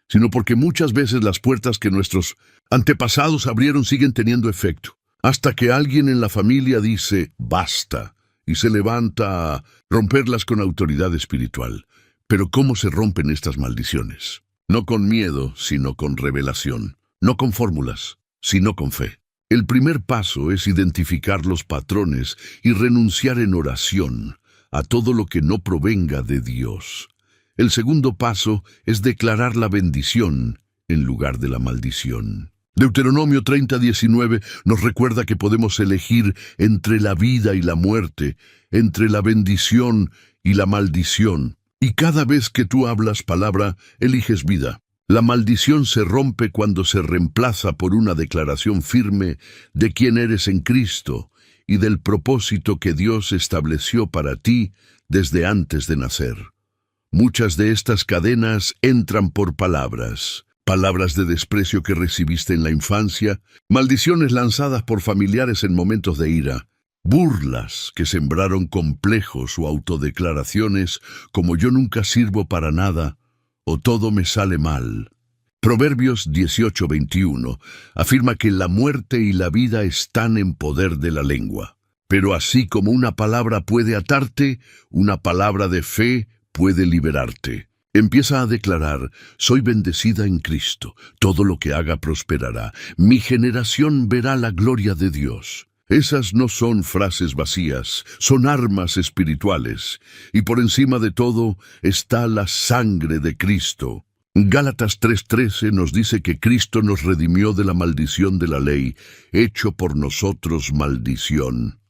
sino porque muchas veces las puertas que nuestros antepasados abrieron siguen teniendo efecto, hasta que alguien en la familia dice «basta» y se levanta a romperlas con autoridad espiritual. Pero ¿cómo se rompen estas maldiciones? No con miedo, sino con revelación, no con fórmulas, sino con fe. El primer paso es identificar los patrones y renunciar en oración a todo lo que no provenga de Dios. El segundo paso es declarar la bendición en lugar de la maldición. Deuteronomio 30:19 nos recuerda que podemos elegir entre la vida y la muerte, entre la bendición y la maldición. Y cada vez que tú hablas palabra, eliges vida. La maldición se rompe cuando se reemplaza por una declaración firme de quién eres en Cristo y del propósito que Dios estableció para ti desde antes de nacer. Muchas de estas cadenas entran por palabras de desprecio que recibiste en la infancia, maldiciones lanzadas por familiares en momentos de ira, burlas que sembraron complejos o autodeclaraciones como yo nunca sirvo para nada o todo me sale mal. Proverbios 18:21 afirma que la muerte y la vida están en poder de la lengua. Pero así como una palabra puede atarte, una palabra de fe puede liberarte. Empieza a declarar, soy bendecida en Cristo, todo lo que haga prosperará, mi generación verá la gloria de Dios. Esas no son frases vacías, son armas espirituales, y por encima de todo está la sangre de Cristo. Gálatas 3:13 nos dice que Cristo nos redimió de la maldición de la ley, hecho por nosotros maldición.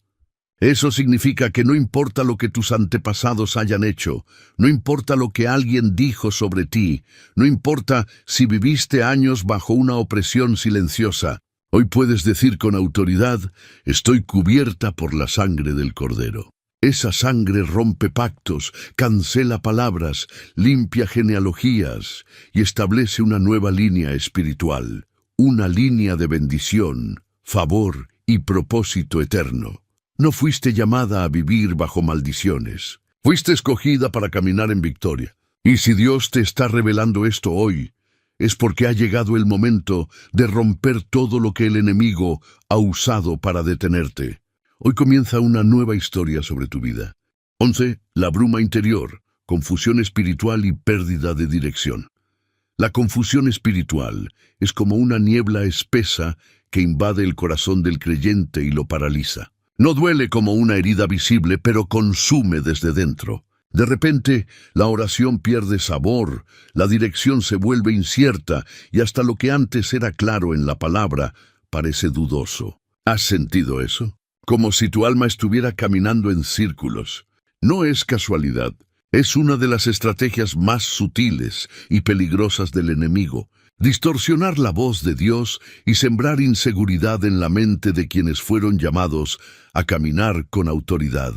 Eso significa que no importa lo que tus antepasados hayan hecho, no importa lo que alguien dijo sobre ti, no importa si viviste años bajo una opresión silenciosa, hoy puedes decir con autoridad, estoy cubierta por la sangre del Cordero. Esa sangre rompe pactos, cancela palabras, limpia genealogías y establece una nueva línea espiritual, una línea de bendición, favor y propósito eterno. No fuiste llamada a vivir bajo maldiciones. Fuiste escogida para caminar en victoria. Y si Dios te está revelando esto hoy, es porque ha llegado el momento de romper todo lo que el enemigo ha usado para detenerte. Hoy comienza una nueva historia sobre tu vida. 11. La bruma interior, confusión espiritual y pérdida de dirección. La confusión espiritual es como una niebla espesa que invade el corazón del creyente y lo paraliza. No duele como una herida visible, pero consume desde dentro. De repente, la oración pierde sabor, la dirección se vuelve incierta y hasta lo que antes era claro en la palabra parece dudoso. ¿Has sentido eso? Como si tu alma estuviera caminando en círculos. No es casualidad, es una de las estrategias más sutiles y peligrosas del enemigo. Distorsionar la voz de Dios y sembrar inseguridad en la mente de quienes fueron llamados a caminar con autoridad.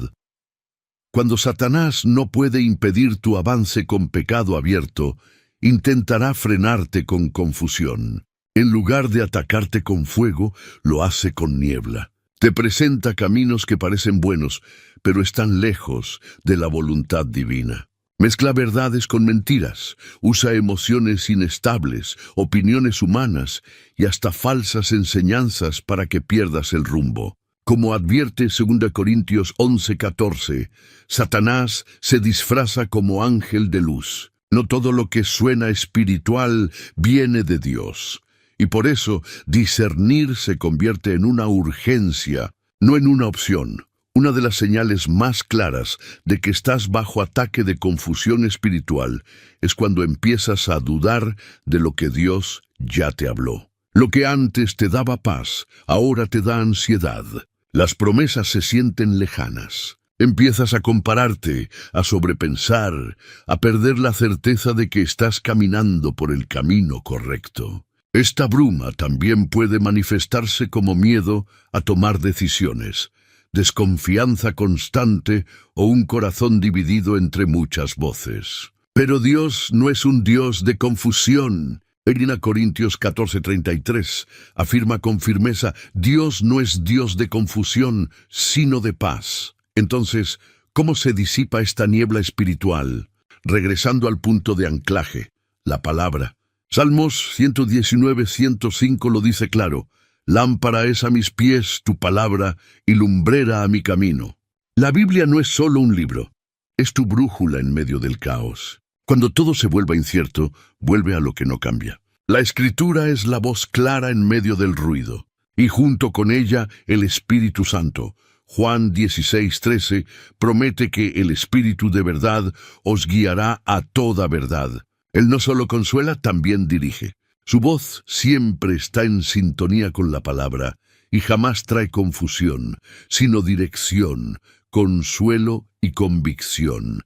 Cuando Satanás no puede impedir tu avance con pecado abierto, intentará frenarte con confusión. En lugar de atacarte con fuego, lo hace con niebla. Te presenta caminos que parecen buenos, pero están lejos de la voluntad divina. Mezcla verdades con mentiras, usa emociones inestables, opiniones humanas y hasta falsas enseñanzas para que pierdas el rumbo. Como advierte 2 Corintios 11:14, Satanás se disfraza como ángel de luz. No todo lo que suena espiritual viene de Dios. Y por eso, discernir se convierte en una urgencia, no en una opción. Una de las señales más claras de que estás bajo ataque de confusión espiritual es cuando empiezas a dudar de lo que Dios ya te habló. Lo que antes te daba paz, ahora te da ansiedad. Las promesas se sienten lejanas. Empiezas a compararte, a sobrepensar, a perder la certeza de que estás caminando por el camino correcto. Esta bruma también puede manifestarse como miedo a tomar decisiones, desconfianza constante o un corazón dividido entre muchas voces. Pero Dios no es un Dios de confusión. 1 Corintios 14:33 afirma con firmeza: Dios no es Dios de confusión, sino de paz. Entonces, ¿cómo se disipa esta niebla espiritual? Regresando al punto de anclaje, la palabra. Salmos 119:105 lo dice claro: lámpara es a mis pies tu palabra y lumbrera a mi camino. La Biblia no es solo un libro, es tu brújula en medio del caos. Cuando todo se vuelva incierto, vuelve a lo que no cambia. La Escritura es la voz clara en medio del ruido, y junto con ella el Espíritu Santo. Juan 16:13 promete que el Espíritu de verdad os guiará a toda verdad. Él no solo consuela, también dirige. Su voz siempre está en sintonía con la palabra y jamás trae confusión, sino dirección, consuelo y convicción.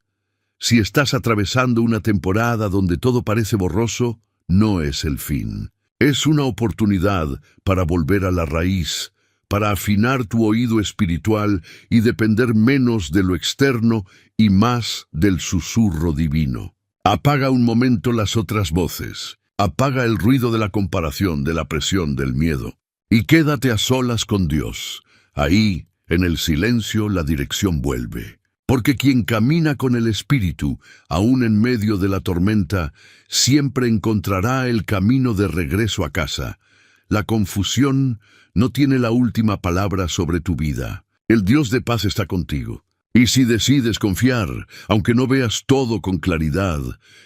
Si estás atravesando una temporada donde todo parece borroso, no es el fin. Es una oportunidad para volver a la raíz, para afinar tu oído espiritual y depender menos de lo externo y más del susurro divino. Apaga un momento las otras voces. Apaga el ruido de la comparación, de la presión, del miedo. Y quédate a solas con Dios. Ahí, en el silencio, la dirección vuelve. Porque quien camina con el Espíritu, aún en medio de la tormenta, siempre encontrará el camino de regreso a casa. La confusión no tiene la última palabra sobre tu vida. El Dios de paz está contigo. Y si decides confiar, aunque no veas todo con claridad,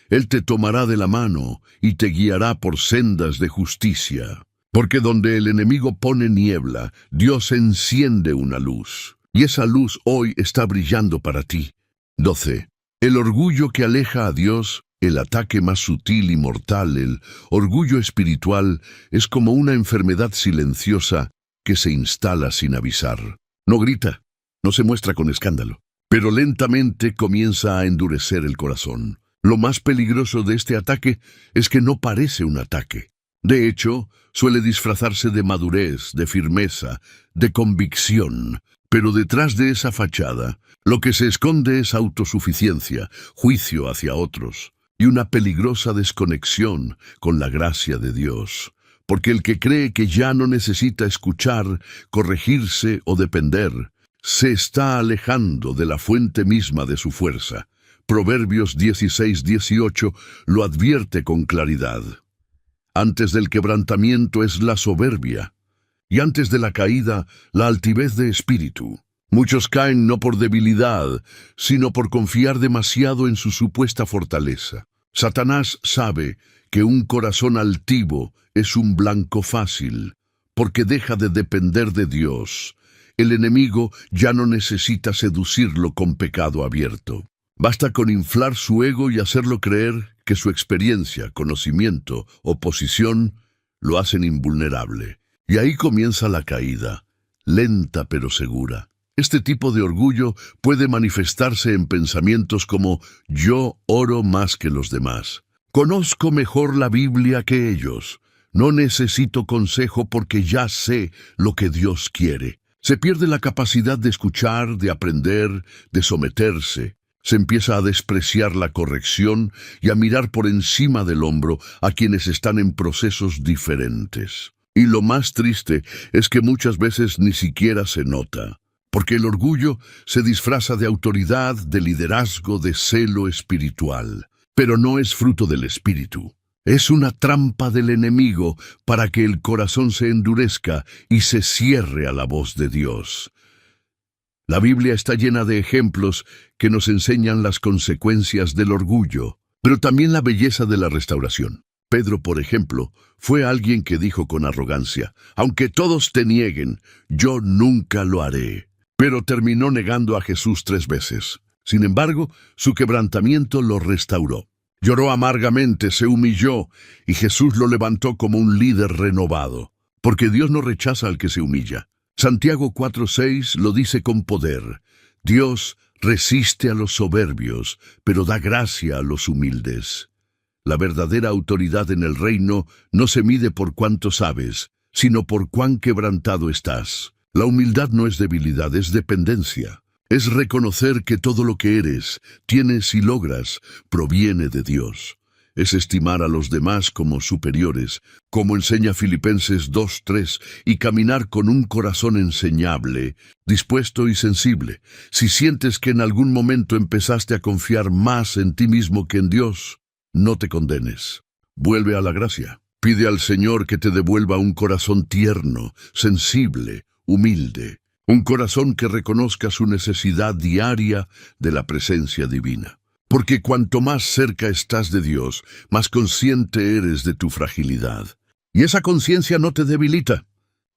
Él te tomará de la mano y te guiará por sendas de justicia. Porque donde el enemigo pone niebla, Dios enciende una luz. Y esa luz hoy está brillando para ti. 12. El orgullo que aleja a Dios, el ataque más sutil y mortal, el orgullo espiritual, es como una enfermedad silenciosa que se instala sin avisar. No grita, no se muestra con escándalo, pero lentamente comienza a endurecer el corazón. Lo más peligroso de este ataque es que no parece un ataque. De hecho, suele disfrazarse de madurez, de firmeza, de convicción. Pero detrás de esa fachada, lo que se esconde es autosuficiencia, juicio hacia otros y una peligrosa desconexión con la gracia de Dios. Porque el que cree que ya no necesita escuchar, corregirse o depender, se está alejando de la fuente misma de su fuerza. Proverbios 16:18 lo advierte con claridad. Antes del quebrantamiento es la soberbia, y antes de la caída, la altivez de espíritu. Muchos caen no por debilidad, sino por confiar demasiado en su supuesta fortaleza. Satanás sabe que un corazón altivo es un blanco fácil, porque deja de depender de Dios. El enemigo ya no necesita seducirlo con pecado abierto. Basta con inflar su ego y hacerlo creer que su experiencia, conocimiento o posición lo hacen invulnerable. Y ahí comienza la caída, lenta pero segura. Este tipo de orgullo puede manifestarse en pensamientos como: yo oro más que los demás. Conozco mejor la Biblia que ellos. No necesito consejo porque ya sé lo que Dios quiere. Se pierde la capacidad de escuchar, de aprender, de someterse. Se empieza a despreciar la corrección y a mirar por encima del hombro a quienes están en procesos diferentes. Y lo más triste es que muchas veces ni siquiera se nota, porque el orgullo se disfraza de autoridad, de liderazgo, de celo espiritual, pero no es fruto del espíritu. Es una trampa del enemigo para que el corazón se endurezca y se cierre a la voz de Dios. La Biblia está llena de ejemplos que nos enseñan las consecuencias del orgullo, pero también la belleza de la restauración. Pedro, por ejemplo, fue alguien que dijo con arrogancia: aunque todos te nieguen, yo nunca lo haré. Pero terminó negando a Jesús 3 veces. Sin embargo, su quebrantamiento lo restauró. Lloró amargamente, se humilló, y Jesús lo levantó como un líder renovado. Porque Dios no rechaza al que se humilla. Santiago 4:6 lo dice con poder: Dios resiste a los soberbios, pero da gracia a los humildes. La verdadera autoridad en el reino no se mide por cuánto sabes, sino por cuán quebrantado estás. La humildad no es debilidad, es dependencia. Es reconocer que todo lo que eres, tienes y logras, proviene de Dios. Es estimar a los demás como superiores, como enseña Filipenses 2:3, y caminar con un corazón enseñable, dispuesto y sensible. Si sientes que en algún momento empezaste a confiar más en ti mismo que en Dios, no te condenes. Vuelve a la gracia. Pide al Señor que te devuelva un corazón tierno, sensible, humilde. Un corazón que reconozca su necesidad diaria de la presencia divina. Porque cuanto más cerca estás de Dios, más consciente eres de tu fragilidad. Y esa conciencia no te debilita,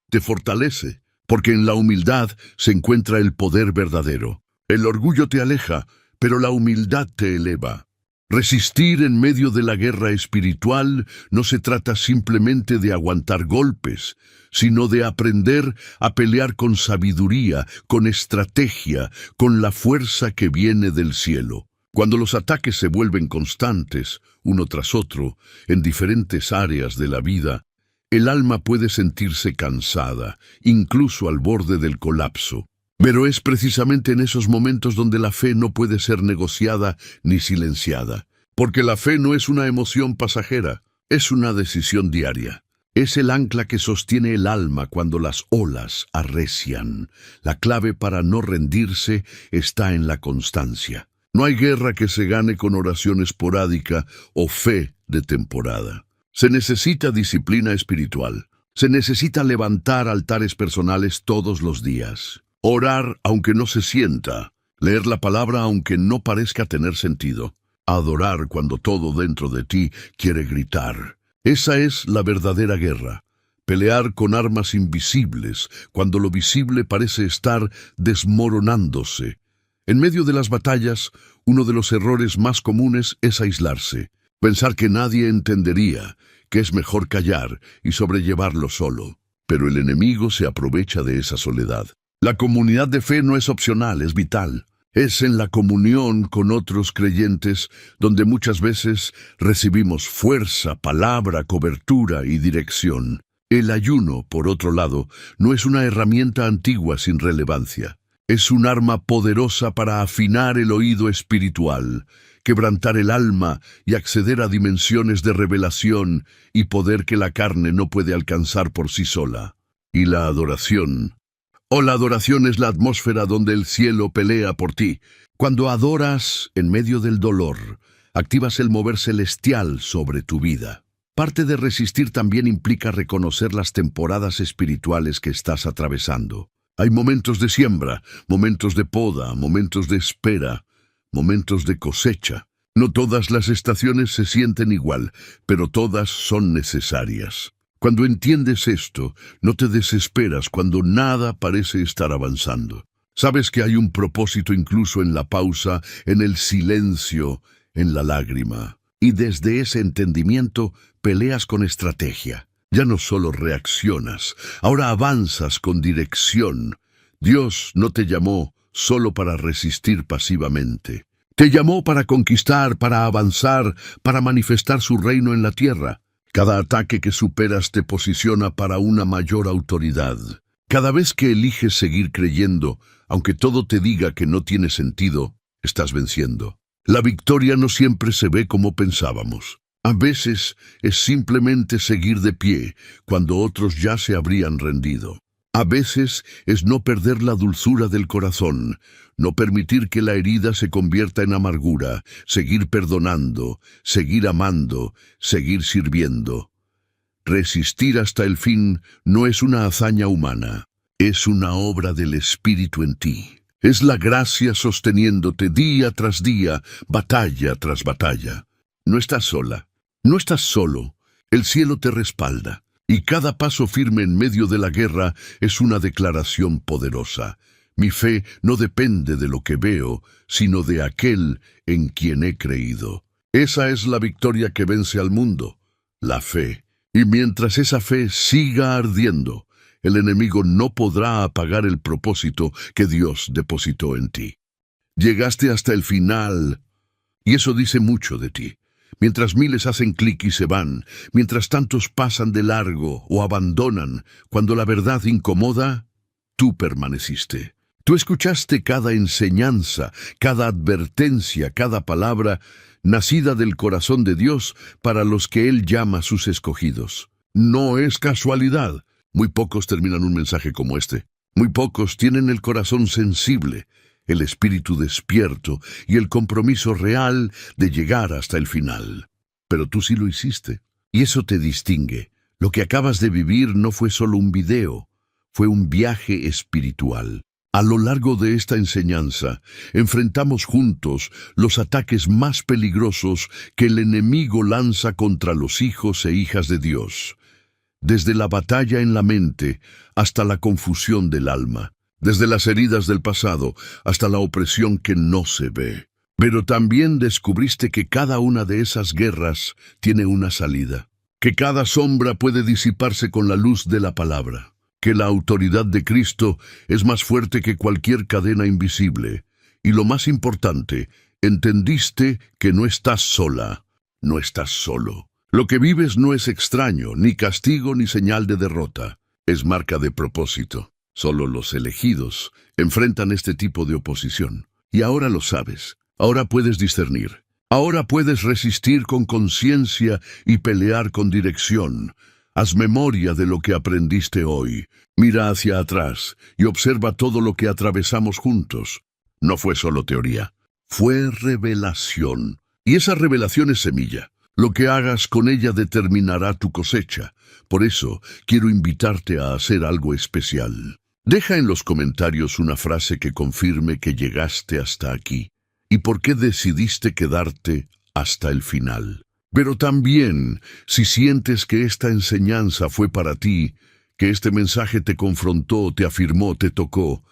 te fortalece, porque en la humildad se encuentra el poder verdadero. El orgullo te aleja, pero la humildad te eleva. Resistir en medio de la guerra espiritual no se trata simplemente de aguantar golpes, sino de aprender a pelear con sabiduría, con estrategia, con la fuerza que viene del cielo. Cuando los ataques se vuelven constantes, uno tras otro, en diferentes áreas de la vida, el alma puede sentirse cansada, incluso al borde del colapso. Pero es precisamente en esos momentos donde la fe no puede ser negociada ni silenciada, porque la fe no es una emoción pasajera, es una decisión diaria. Es el ancla que sostiene el alma cuando las olas arrecian. La clave para no rendirse está en la constancia. No hay guerra que se gane con oración esporádica o fe de temporada. Se necesita disciplina espiritual. Se necesita levantar altares personales todos los días. Orar aunque no se sienta, leer la palabra aunque no parezca tener sentido, adorar cuando todo dentro de ti quiere gritar. Esa es la verdadera guerra, pelear con armas invisibles cuando lo visible parece estar desmoronándose. En medio de las batallas, uno de los errores más comunes es aislarse, pensar que nadie entendería, que es mejor callar y sobrellevarlo solo. Pero el enemigo se aprovecha de esa soledad. La comunidad de fe no es opcional, es vital. Es en la comunión con otros creyentes donde muchas veces recibimos fuerza, palabra, cobertura y dirección. El ayuno, por otro lado, no es una herramienta antigua sin relevancia. Es un arma poderosa para afinar el oído espiritual, quebrantar el alma y acceder a dimensiones de revelación y poder que la carne no puede alcanzar por sí sola. Y la adoración. La adoración es la atmósfera donde el cielo pelea por ti. Cuando adoras en medio del dolor, activas el mover celestial sobre tu vida. Parte de resistir también implica reconocer las temporadas espirituales que estás atravesando. Hay momentos de siembra, momentos de poda, momentos de espera, momentos de cosecha. No todas las estaciones se sienten igual, pero todas son necesarias. Cuando entiendes esto, no te desesperas cuando nada parece estar avanzando. Sabes que hay un propósito incluso en la pausa, en el silencio, en la lágrima. Y desde ese entendimiento peleas con estrategia. Ya no solo reaccionas, ahora avanzas con dirección. Dios no te llamó solo para resistir pasivamente. Te llamó para conquistar, para avanzar, para manifestar su reino en la tierra. Cada ataque que superas te posiciona para una mayor autoridad. Cada vez que eliges seguir creyendo, aunque todo te diga que no tiene sentido, estás venciendo. La victoria no siempre se ve como pensábamos. A veces es simplemente seguir de pie cuando otros ya se habrían rendido. A veces es no perder la dulzura del corazón, no permitir que la herida se convierta en amargura, seguir perdonando, seguir amando, seguir sirviendo. Resistir hasta el fin no es una hazaña humana, es una obra del Espíritu en ti. Es la gracia sosteniéndote día tras día, batalla tras batalla. No estás sola, no estás solo, el cielo te respalda. Y cada paso firme en medio de la guerra es una declaración poderosa. Mi fe no depende de lo que veo, sino de aquel en quien he creído. Esa es la victoria que vence al mundo, la fe. Y mientras esa fe siga ardiendo, el enemigo no podrá apagar el propósito que Dios depositó en ti. Llegaste hasta el final, y eso dice mucho de ti. Mientras miles hacen clic y se van, mientras tantos pasan de largo o abandonan, cuando la verdad incomoda, tú permaneciste. Tú escuchaste cada enseñanza, cada advertencia, cada palabra, nacida del corazón de Dios para los que Él llama sus escogidos. No es casualidad. Muy pocos terminan un mensaje como este. Muy pocos tienen el corazón sensible, el espíritu despierto y el compromiso real de llegar hasta el final. Pero tú sí lo hiciste, y eso te distingue. Lo que acabas de vivir no fue solo un video, fue un viaje espiritual. A lo largo de esta enseñanza, enfrentamos juntos los ataques más peligrosos que el enemigo lanza contra los hijos e hijas de Dios. Desde la batalla en la mente hasta la confusión del alma. Desde las heridas del pasado hasta la opresión que no se ve. Pero también descubriste que cada una de esas guerras tiene una salida. Que cada sombra puede disiparse con la luz de la palabra. Que la autoridad de Cristo es más fuerte que cualquier cadena invisible. Y lo más importante, entendiste que no estás sola, no estás solo. Lo que vives no es extraño, ni castigo ni señal de derrota. Es marca de propósito. Solo los elegidos enfrentan este tipo de oposición. Y ahora lo sabes. Ahora puedes discernir. Ahora puedes resistir con conciencia y pelear con dirección. Haz memoria de lo que aprendiste hoy. Mira hacia atrás y observa todo lo que atravesamos juntos. No fue solo teoría. Fue revelación. Y esa revelación es semilla. Lo que hagas con ella determinará tu cosecha. Por eso quiero invitarte a hacer algo especial. Deja en los comentarios una frase que confirme que llegaste hasta aquí y por qué decidiste quedarte hasta el final. Pero también, si sientes que esta enseñanza fue para ti, que este mensaje te confrontó, te afirmó, te tocó,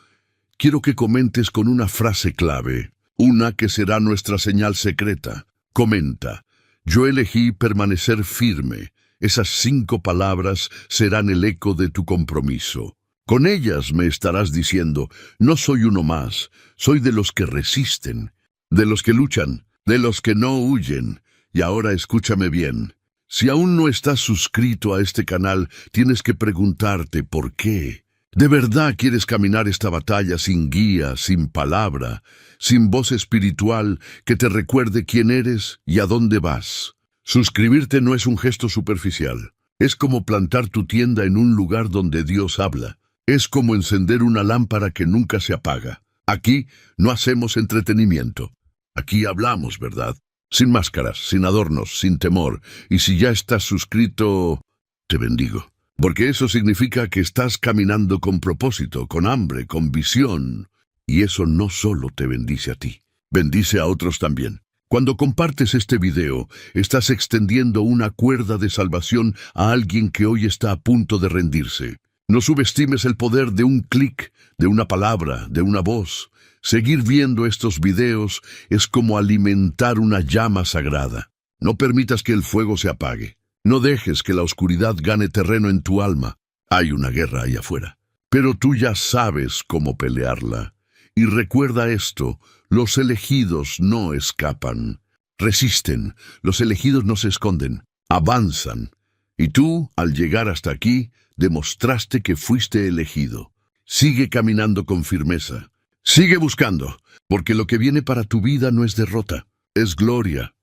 quiero que comentes con una frase clave, una que será nuestra señal secreta. Comenta: yo elegí permanecer firme. Esas 5 palabras serán el eco de tu compromiso. Con ellas me estarás diciendo: no soy uno más, soy de los que resisten, de los que luchan, de los que no huyen. Y ahora escúchame bien. Si aún no estás suscrito a este canal, tienes que preguntarte ¿por qué? ¿De verdad quieres caminar esta batalla sin guía, sin palabra, sin voz espiritual que te recuerde quién eres y a dónde vas? Suscribirte no es un gesto superficial. Es como plantar tu tienda en un lugar donde Dios habla. Es como encender una lámpara que nunca se apaga. Aquí no hacemos entretenimiento. Aquí hablamos verdad. Sin máscaras, sin adornos, sin temor. Y si ya estás suscrito, te bendigo. Porque eso significa que estás caminando con propósito, con hambre, con visión. Y eso no solo te bendice a ti, bendice a otros también. Cuando compartes este video, estás extendiendo una cuerda de salvación a alguien que hoy está a punto de rendirse. No subestimes el poder de un clic, de una palabra, de una voz. Seguir viendo estos videos es como alimentar una llama sagrada. No permitas que el fuego se apague. No dejes que la oscuridad gane terreno en tu alma. Hay una guerra ahí afuera, pero tú ya sabes cómo pelearla. Y recuerda esto: los elegidos no escapan. Resisten, los elegidos no se esconden, avanzan. Y tú, al llegar hasta aquí, demostraste que fuiste elegido. Sigue caminando con firmeza. Sigue buscando, porque lo que viene para tu vida no es derrota, es gloria.